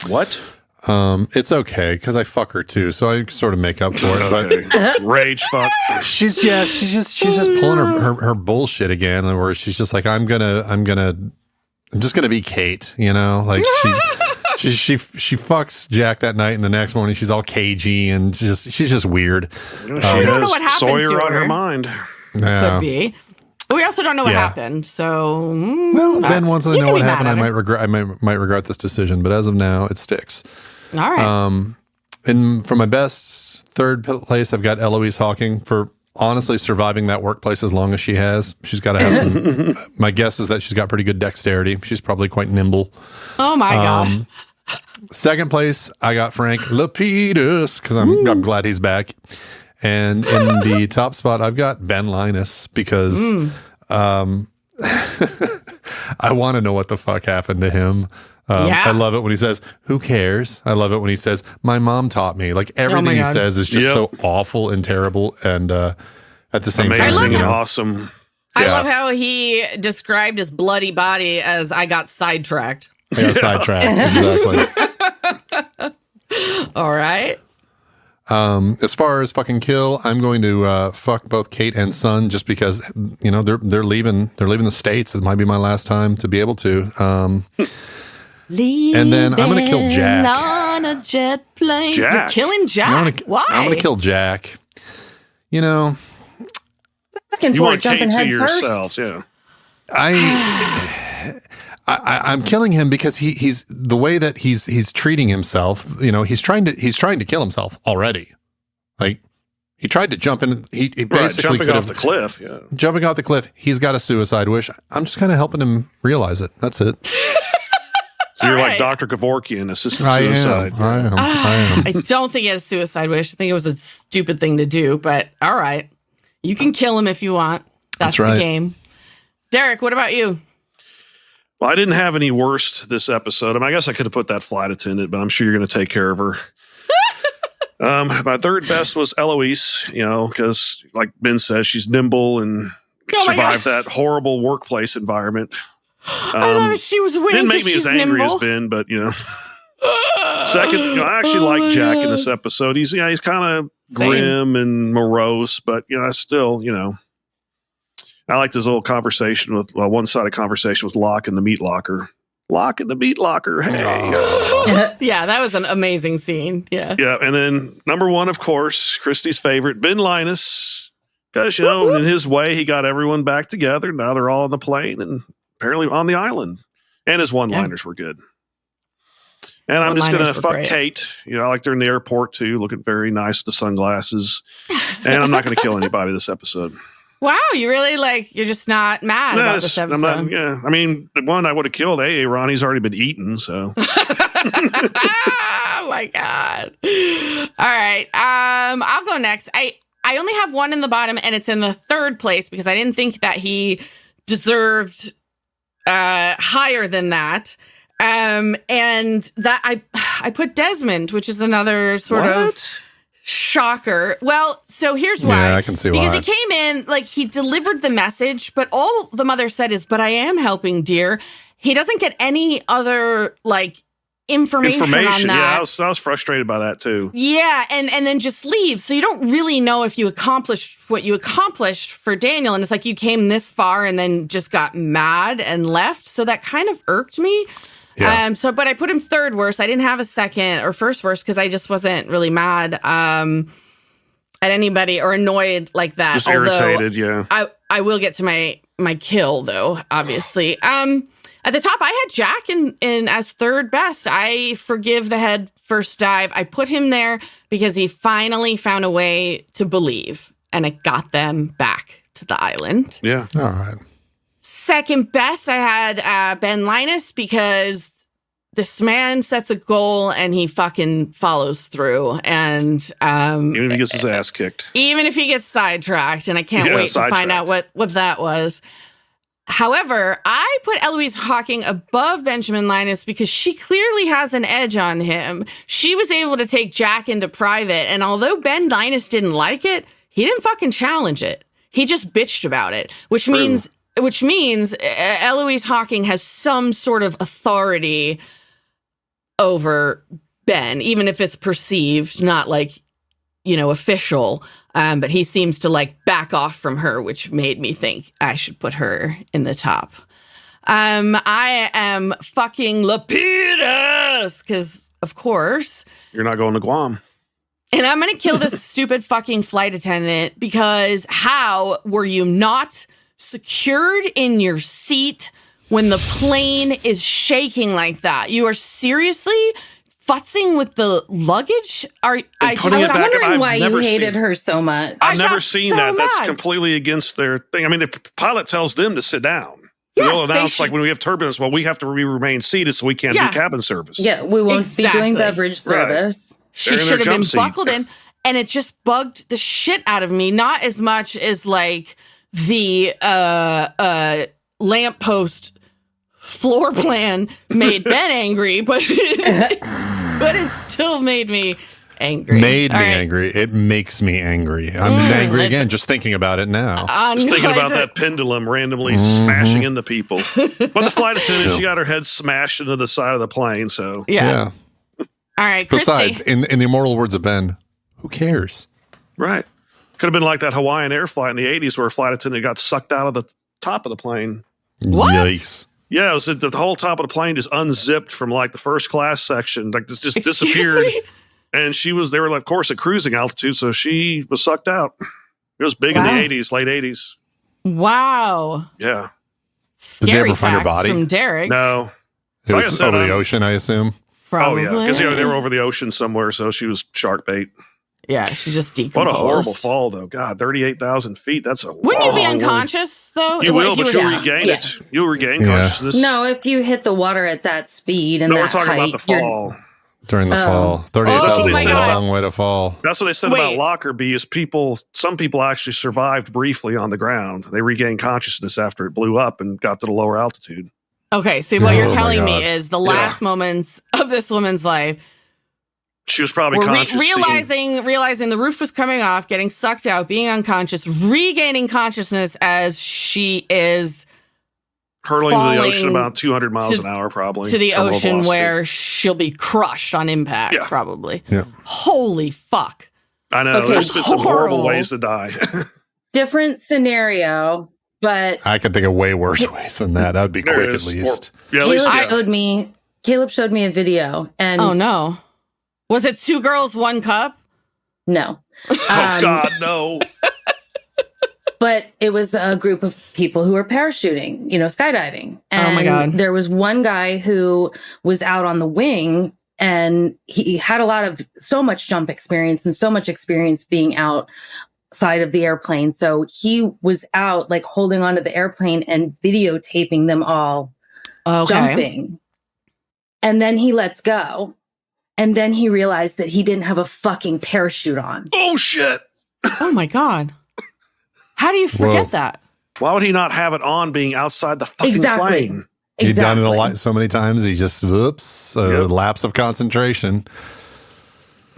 What? It's okay because I fuck her too, so I sort of make up for it. But rage fuck. She's just pulling her bullshit again, where she's just like, I'm just gonna be Kate, you know, like she fucks Jack that night, and the next morning she's all cagey and she's just weird. She don't know what happened Sawyer to her. On her mind. Yeah. Could be. We also don't know what happened, so then once I know what happened, I might regret this decision. But as of now, it sticks. All right. And for my best third place, I've got Eloise Hawking for honestly surviving that workplace as long as she has. She's got to have some. My guess is that she's got pretty good dexterity. She's probably quite nimble. Oh my god. Second place, I got Frank Lapidus because I'm glad he's back. And in the top spot, I've got Ben Linus because I want to know what the fuck happened to him. I love it when he says, "Who cares?" I love it when he says, "My mom taught me." Like everything he says is just so awful and terrible, and at the same time, amazing and awesome. I love how he described his bloody body as "I got sidetracked." I got sidetracked, exactly. All right. As far as fucking kill, I'm going to fuck both Kate and Son just because they're leaving the States. It might be my last time to be able to. And then I'm going to kill Jack. On a jet plane. Jack. You're killing Jack. Why? I'm going to kill Jack. You know, you want Kate to yourself, yeah. I'm killing him because he's the way that he's treating himself. You know, he's trying to kill himself already. Like he tried to jump in. He basically jumping off the cliff. Yeah, jumping off the cliff. He's got a suicide wish. I'm just kind of helping him realize it. That's it. So you're like Dr. Kevorkian, assisted suicide. I am. I don't think he had a suicide wish. I think it was a stupid thing to do. But all right, you can kill him if you want. That's right. The game. Derek, what about you? Well, I didn't have any worst this episode. I mean, I guess I could have put that flight attendant, but I'm sure you're going to take care of her. My third best was Eloise, because like Ben says, she's nimble and survived that horrible workplace environment. I love it. She was winning. Didn't make me as angry as Ben, but Second, I actually like Jack in this episode. He's kind of grim and morose, but I still, I liked his little conversation with one-sided conversation with Locke in the meat locker. Locke in the meat locker. Hey. Yeah, that was an amazing scene. Yeah. Yeah. And then number one, of course, Christy's favorite, Ben Linus. Because, in his way, he got everyone back together. Now they're all on the plane and apparently on the island. And his one-liners were good. And I'm just going to fuck great. Kate. I liked her in the airport, too, looking very nice with the sunglasses. And I'm not going to kill anybody this episode. Wow, you really you're just not mad about this episode. I mean, the one I would have killed, A-Aron, he's already been eaten, so. Oh, my God. All right, I'll go next. I only have one in the bottom, and it's in the third place because I didn't think that he deserved higher than that. And that I put Desmond, which is another sort of shocker. Well, so here's why. Yeah, I can see why. Because he came in, he delivered the message, but all the mother said is, "But I am helping, dear." He doesn't get any other, information on that. Yeah, I was frustrated by that, too. Yeah, and then just leave. So you don't really know if you accomplished what you accomplished for Daniel. And it's like you came this far and then just got mad and left. So that kind of irked me. Yeah. But I put him third worst. I didn't have a second or first worst because I just wasn't really mad at anybody or annoyed like that. Just irritated, yeah. I will get to my kill though, obviously. At the top, I had Jack in as third best. I forgive the head first dive. I put him there because he finally found a way to believe, and it got them back to the island. Yeah. All right. Second best, I had Ben Linus because this man sets a goal and he fucking follows through. And even if he gets his ass kicked. Even if he gets sidetracked. And I can't wait to find out what that was. However, I put Eloise Hawking above Benjamin Linus because she clearly has an edge on him. She was able to take Jack into private. And although Ben Linus didn't like it, he didn't fucking challenge it. He just bitched about it, which means Eloise Hawking has some sort of authority over Ben, even if it's perceived, not like, official. But he seems to back off from her, which made me think I should put her in the top. I am fucking Lapidus because, of course, you're not going to Guam. And I'm going to kill this stupid fucking flight attendant because how were you not secured in your seat when the plane is shaking like that? You are seriously futzing with the luggage? I was wondering why you hated her so much. I've never seen that. That's completely against their thing. I mean, the pilot tells them to sit down. Yes, they'll announce when we have turbulence, we have to remain seated so we can't do cabin service. Yeah, we won't be doing beverage service. Right. She should have been buckled in, and it just bugged the shit out of me. Not as much as the lamppost floor plan made Ben angry, but it still made me angry. Angry. It makes me angry. I'm angry again just thinking about it now. Just thinking about that pendulum randomly smashing into people. But the flight attendant, she got her head smashed into the side of the plane. So yeah. All right, Christy. Besides, in the immortal words of Ben, who cares? Right. Could have been like that Hawaiian Air flight in the 80s where a flight attendant got sucked out of the top of the plane. What? Yikes. Yeah, it was the whole top of the plane just unzipped from the first class section. Just disappeared. And they were of course, at cruising altitude, so she was sucked out. It was big in the 80s, late 80s. Wow. Yeah. Scary Did they ever find her facts body? From Derek. No. It was over the ocean, I assume. Probably. Oh, yeah, because they were over the ocean somewhere, so she was shark bait. Yeah, she just decomposed. What a horrible fall, though. God, 38,000 feet. That's a Wouldn't you be unconscious, though? You will, but you'll regain it. You'll regain consciousness. No, if you hit the water at that speed and we're talking about the fall. During the fall. 38,000 is a long way to fall. That's what they said about Lockerbie is some people actually survived briefly on the ground. They regained consciousness after it blew up and got to the lower altitude. Okay, so what you're telling me is the last moments of this woman's life, she was probably conscious. Realizing the roof was coming off, getting sucked out, being unconscious, regaining consciousness as she is hurling to the ocean about 200 miles an hour, probably. To the ocean where she'll be crushed on impact, probably. Yeah. Holy fuck. I know. There's been some horrible ways to die. Different scenario. But I can think of way worse ways than that. That would be quick at least. Caleb showed me a video, and oh no, was it 2 girls, 1 cup? No. Oh God, no. But it was a group of people who were parachuting, skydiving. And oh my God. There was one guy who was out on the wing, and he had so much jump experience and so much experience being out side of the airplane. So he was out holding onto the airplane and videotaping them all jumping. And then he lets go. And then he realized that he didn't have a fucking parachute on. Oh shit. Oh my God. How do you forget that? Why would he not have it on being outside the fucking plane? He's done it so many times. He just lapse of concentration.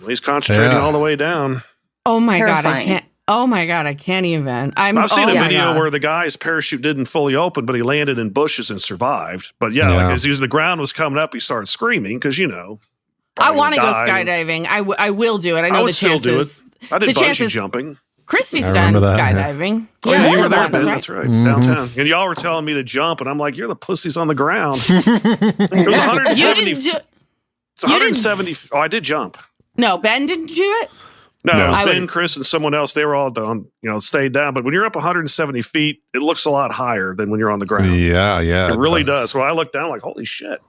He's concentrating all the way down. Oh my God, I can't. Oh my God, I can't even. I've seen a video where the guy's parachute didn't fully open, but he landed in bushes and survived. But as the ground was coming up, he started screaming because I want to go skydiving. I will do it. I know the chances. I did bungee jumping. Christy's done skydiving. Yeah, you were there, Ben. That's right. Downtown. And y'all were telling me to jump, and I'm like, you're the pussies on the ground. It was 170. It's 170. Oh, I did jump. No, Ben didn't do it? No, it was Ben, Chris, and someone else. They were all done, stayed down. But when you're up 170 feet, it looks a lot higher than when you're on the ground. Yeah. It really does. Well, I looked down like, holy shit.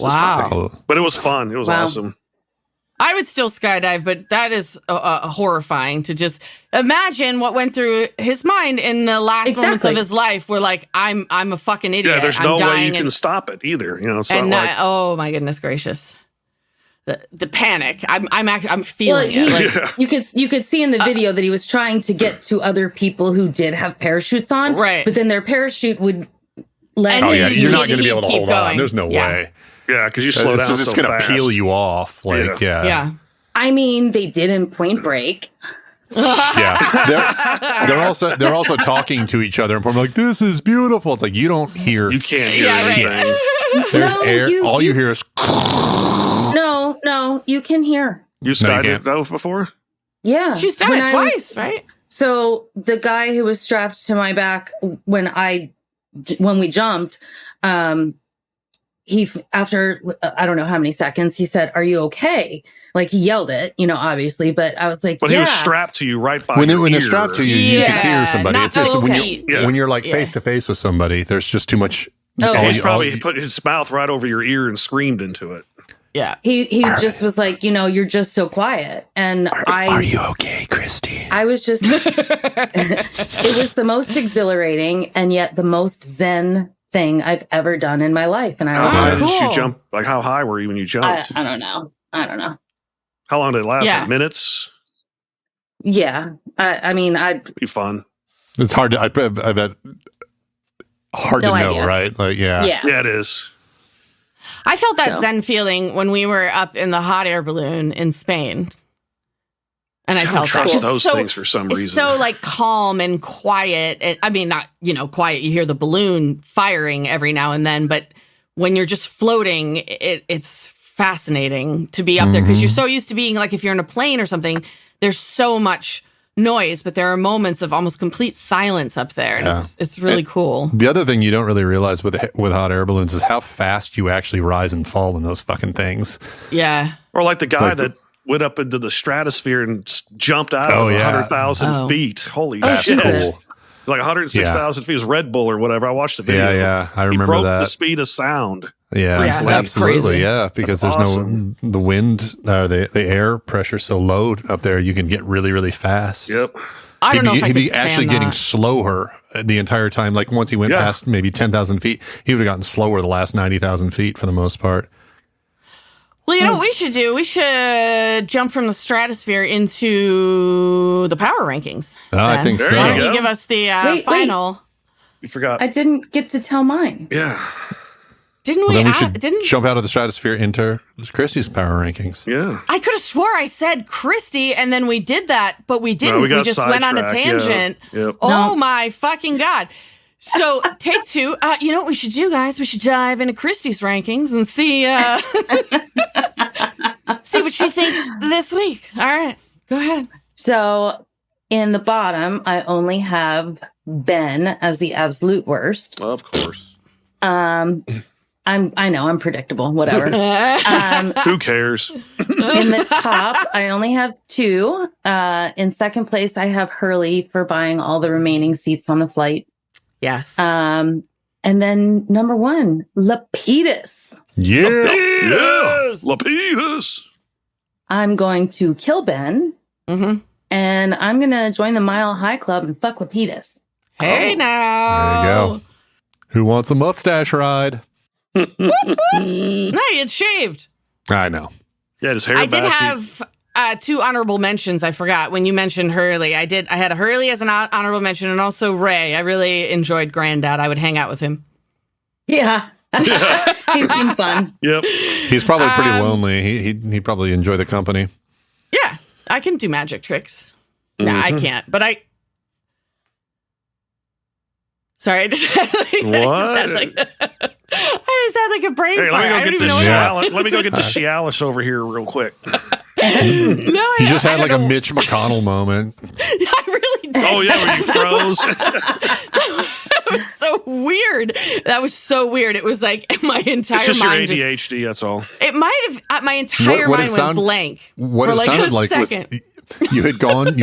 Wow. But it was fun. It was awesome. I would still skydive, but that is horrifying to just imagine what went through his mind in the last moments of his life. Where like, I'm a fucking idiot. Yeah, there's no way you can stop it either. You know, it's not like, oh my goodness gracious. The panic. I'm feeling it. Like, you could see in the video that he was trying to get to other people who did have parachutes on, right? But then their parachute would let. Oh yeah, you're not going to be able to hold on. There's no way. Yeah, because you slow down. It's going to peel you off. Like yeah. I mean, they did in Point Break. Yeah, they're also talking to each other and like, "This is beautiful." It's like you don't hear. You can't hear anything. Right. There's air. All you hear is. No, you can hear. You skydove before? Yeah. She's done it twice, right? So the guy who was strapped to my back when we jumped, he, after, I don't know how many seconds, he said, "Are you okay?" Like he yelled it, obviously, but I was like, but he was strapped to you right by when your when ear. they're strapped to you, you can hear somebody. It's when you're like face to face with somebody, there's just too much. He's probably put his mouth right over your ear and screamed into it. Yeah. He just was like, you're just so quiet. And Are you okay, Christy? I was just, it was the most exhilarating and yet the most zen thing I've ever done in my life. And how high did you jump? Like how high were you when you jumped? I don't know. How long did it last? Like minutes? Yeah. I mean, I'd be fun. It's hard to, I bet, hard to know, right? Like, yeah, it is. I felt that zen feeling when we were up in the hot air balloon in Spain. And I felt that. Those things for some reason. It's so like calm and quiet. I mean, not, quiet. You hear the balloon firing every now and then, but when you're just floating, it's fascinating to be up there because you're so used to being like, if you're in a plane or something, there's so much noise, but there are moments of almost complete silence up there. And it's really cool. The other thing you don't really realize with hot air balloons is how fast you actually rise and fall in those fucking things. Yeah. Or like the guy that went up into the stratosphere and jumped out of 100,000 feet. Holy shit. Cool. Like 106,000 feet. It was Red Bull or whatever. I watched the video. Yeah. I remember he broke that. the speed of sound. Yeah, absolutely. Crazy. Yeah, because there's the wind, the air pressure so low up there, you can get really, really fast. Yep. I don't know if I could be actually getting slower the entire time. Like once he went past maybe 10,000 feet, he would have gotten slower the last 90,000 feet for the most part. Well, you know what we should do? We should jump from the stratosphere into the power rankings. I think so. Why don't you give us the final? Wait. You forgot. I didn't get to tell mine. Yeah. Didn't we? Well, then we should jump out of the stratosphere into Christy's power rankings. Yeah. I could have swore I said Christy, and then we did that, but we didn't. No, we just went on a tangent. Yeah. Yep. Oh, my fucking God. So, take two. You know what we should do, guys? We should dive into Christy's rankings and see see what she thinks this week. All right. Go ahead. So, in the bottom, I only have Ben as the absolute worst. Of course. I know I'm predictable. Whatever. Who cares? In the top, I only have 2. In second place, I have Hurley for buying all the remaining seats on the flight. Yes. And then number 1, Lapidus. Yes. Lapidus. I'm going to kill Ben. And I'm going to join the Mile High Club and fuck Lapidus. Hey, now. There you go. Who wants a mustache ride? No, it's shaved. I know. Yeah, his hair. I did have 2 honorable mentions. I forgot when you mentioned Hurley. I had a Hurley as an honorable mention, and also Ray. I really enjoyed Granddad. I would hang out with him. Yeah, he seemed fun. Yep, he's probably pretty lonely. He probably enjoy the company. Yeah, I can do magic tricks. No, I can't. But I. Sorry, I just had like a brain fart. Let me go get the Cialis over here real quick. You just had like a Mitch McConnell moment. I really did. Oh yeah, where you froze. That was so weird. That was so weird. It was like my entire it's just mind. Your ADHD. That's all. It might have. My entire mind went blank. What it sounded like was you had gone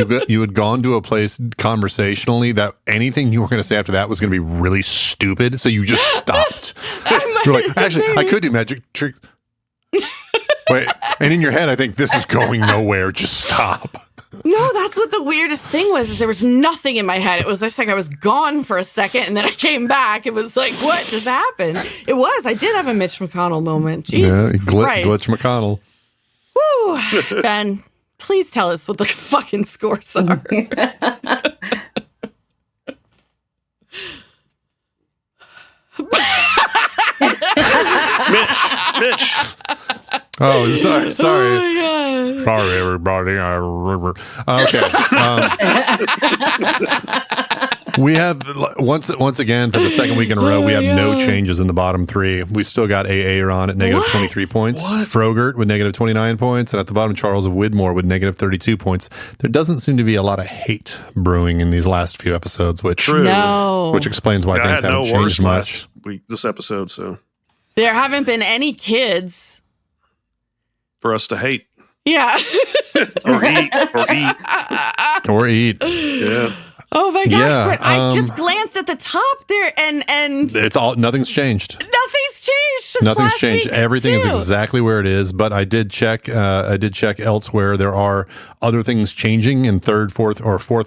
to a place conversationally that anything you were going to say after that was going to be really stupid. So you just stopped. You're like, actually, I could do magic trick. Wait, and in your head, I think this is going nowhere. Just stop. No, that's what the weirdest thing was, is there was nothing in my head. It was just like I was gone for a second, and then I came back. It was like, what just happened? It was. I did have a Mitch McConnell moment. Jesus Christ. Glitch McConnell. Woo. Ben, please tell us what the fucking scores are. Mitch. Oh, sorry. Oh my God. Sorry, everybody. Okay. We have once again for the second week in a row. We have no changes in the bottom three. We've still got A-Aron at negative 23 points, Frogurt with negative 29 points, and at the bottom Charles of Widmore with negative 32 points. There doesn't seem to be a lot of hate brewing in these last few episodes, which explains why things haven't changed much. This episode, so there haven't been any kids for us to hate. Yeah. or eat. Yeah. Oh my gosh! Yeah, but I just glanced at the top there, and it's all nothing's changed. Nothing's changed. Since nothing's last changed. Week Everything is exactly where it is. But I did check. Elsewhere. There are other things changing in third, fourth,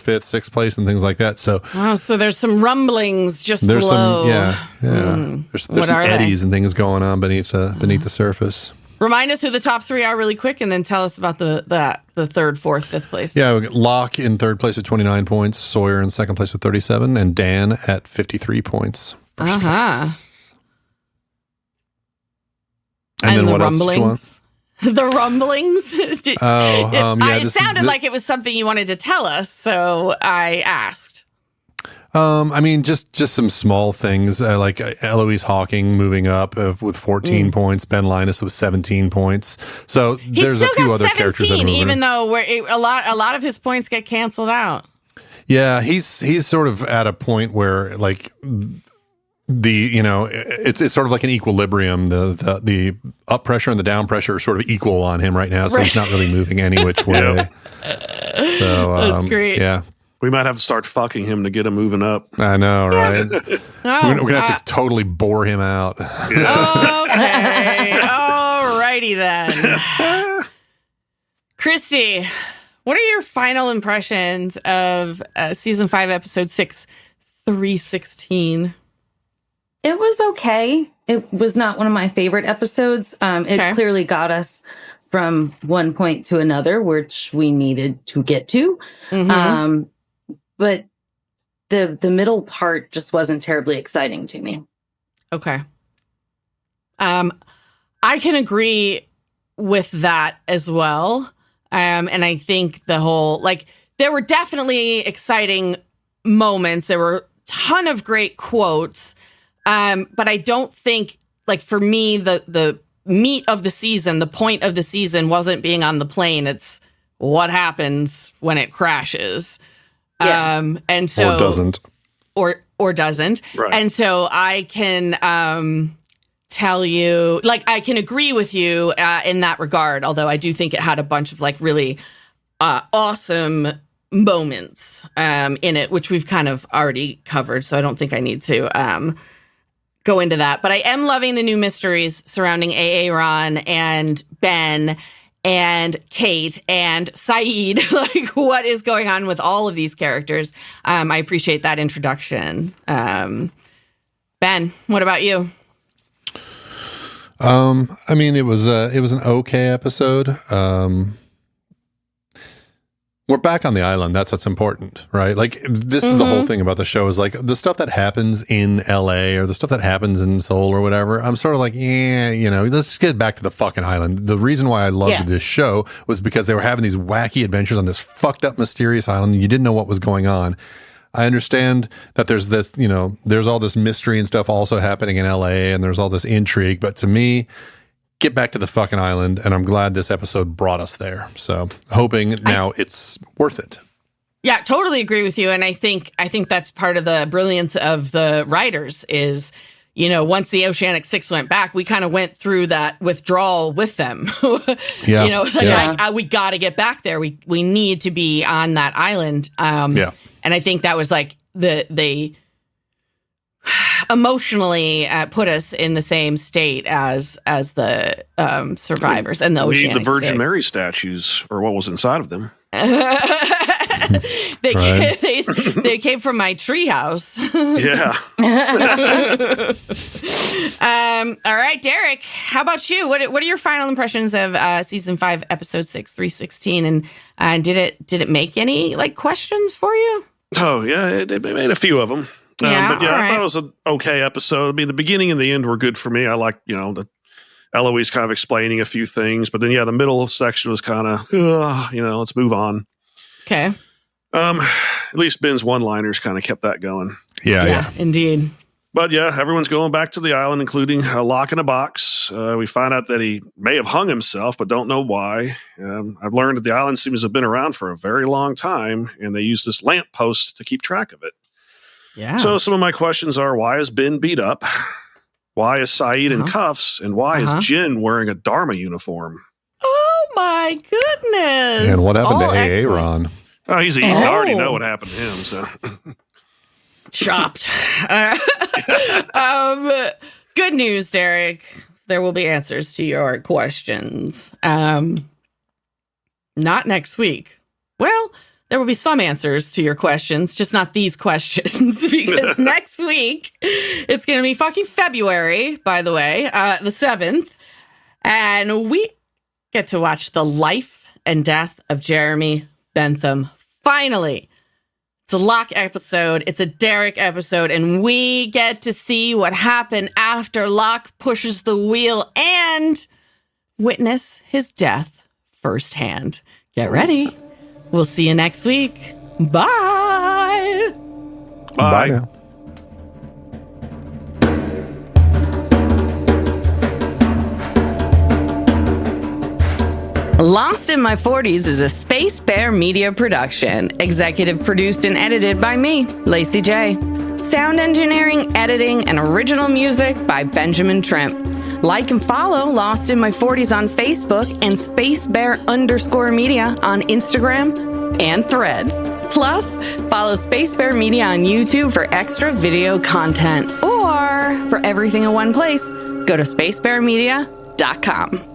fifth, sixth place, and things like that. So so there's some rumblings just there's below. There's some eddies and things going on beneath the surface. Remind us who the top three are really quick, and then tell us about the third, fourth, fifth place. Yeah, we got Locke in third place with 29 points, Sawyer in second place with 37, and Dan at 53 points. First place. And then the what rumblings? The rumblings? It sounded like it was something you wanted to tell us, so I asked. I mean, just some small things like Eloise Hawking moving up with 14 points, Ben Linus with 17 points. So there's a few other characters that are moving. Even though a lot of his points get canceled out. Yeah, he's sort of at a point where like it's sort of like an equilibrium. The up pressure and the down pressure are sort of equal on him right now, so he's not really moving any which way. So that's great. Yeah. We might have to start fucking him to get him moving up. I know, right? We're going to have to totally bore him out. Yeah. Okay. Alrighty then. Christy, what are your final impressions of season 5, episode 6, 316? It was okay. It was not one of my favorite episodes. It clearly got us from one point to another, which we needed to get to. Mm-hmm. But the middle part just wasn't terribly exciting to me. Okay. I can agree with that as well. And I think the whole, there were definitely exciting moments. There were a ton of great quotes. But I don't think, for me, the meat of the season, the point of the season wasn't being on the plane. It's what happens when it crashes. Yeah. And so or doesn't. Or doesn't. Right. And so I can tell you, I can agree with you in that regard, although I do think it had a bunch of really awesome moments in it, which we've kind of already covered. So I don't think I need to go into that. But I am loving the new mysteries surrounding A-Aron and Ben and Kate and Saeed, what is going on with all of these characters. I appreciate that introduction. Ben, what about you? I mean, it was an okay episode. We're back on the island. That's what's important, right? This is the whole thing about the show is the stuff that happens in LA or the stuff that happens in Seoul or whatever. I'm sort of let's get back to the fucking island. The reason why I loved this show was because they were having these wacky adventures on this fucked up, mysterious island. And you didn't know what was going on. I understand that there's this, there's all this mystery and stuff also happening in LA and there's all this intrigue. But to me, get back to the fucking island, and I'm glad this episode brought us there. So hoping now it's worth it. Yeah, totally agree with you. And I think that's part of the brilliance of the writers is, once the Oceanic 6 went back, we kind of went through that withdrawal with them. Yeah. It's we got to get back there. We need to be on that island. And I think that was emotionally put us in the same state as the survivors and the Oceanic the Virgin 6. Mary statues, or what was inside of them. They came from my treehouse. Yeah. All right, Derek. How about you? What are your final impressions of season 5, episode 6, 316? And did it make any questions for you? Oh yeah, it made a few of them. But I thought it was an okay episode. I mean, the beginning and the end were good for me. I like the Eloise kind of explaining a few things, but then the middle section was kind of let's move on. Okay. At least Ben's one-liners kind of kept that going. Yeah, indeed. But yeah, everyone's going back to the island, including Locke in a box. We find out that he may have hung himself, but don't know why. I've learned that the island seems to have been around for a very long time, and they use this lamppost to keep track of it. Yeah. So some of my questions are, why is Ben beat up? Why is Saeed in cuffs? And why is Jin wearing a Dharma uniform? Oh, my goodness. And what happened to A-Aron? Oh, he's eating. I already know what happened to him. So chopped. Good news, Derek. There will be answers to your questions. Not next week. Well, there will be some answers to your questions, just not these questions, because next week it's going to be fucking February, by the way, the 7th, and we get to watch the life and death of Jeremy Bentham. Finally, it's a Locke episode, it's a Derek episode, and we get to see what happened after Locke pushes the wheel and witness his death firsthand. Get ready. We'll see you next week. Bye. Bye. Now. Lost in My 40s is a Space Bear Media production. Executive produced and edited by me, Lacey J. Sound engineering, editing, and original music by Benjamin Trimp. Like and follow Lost in My 40s on Facebook and SpaceBear_Media on Instagram and Threads. Plus, follow Space Bear Media on YouTube for extra video content. Or for everything in one place, go to SpaceBearMedia.com.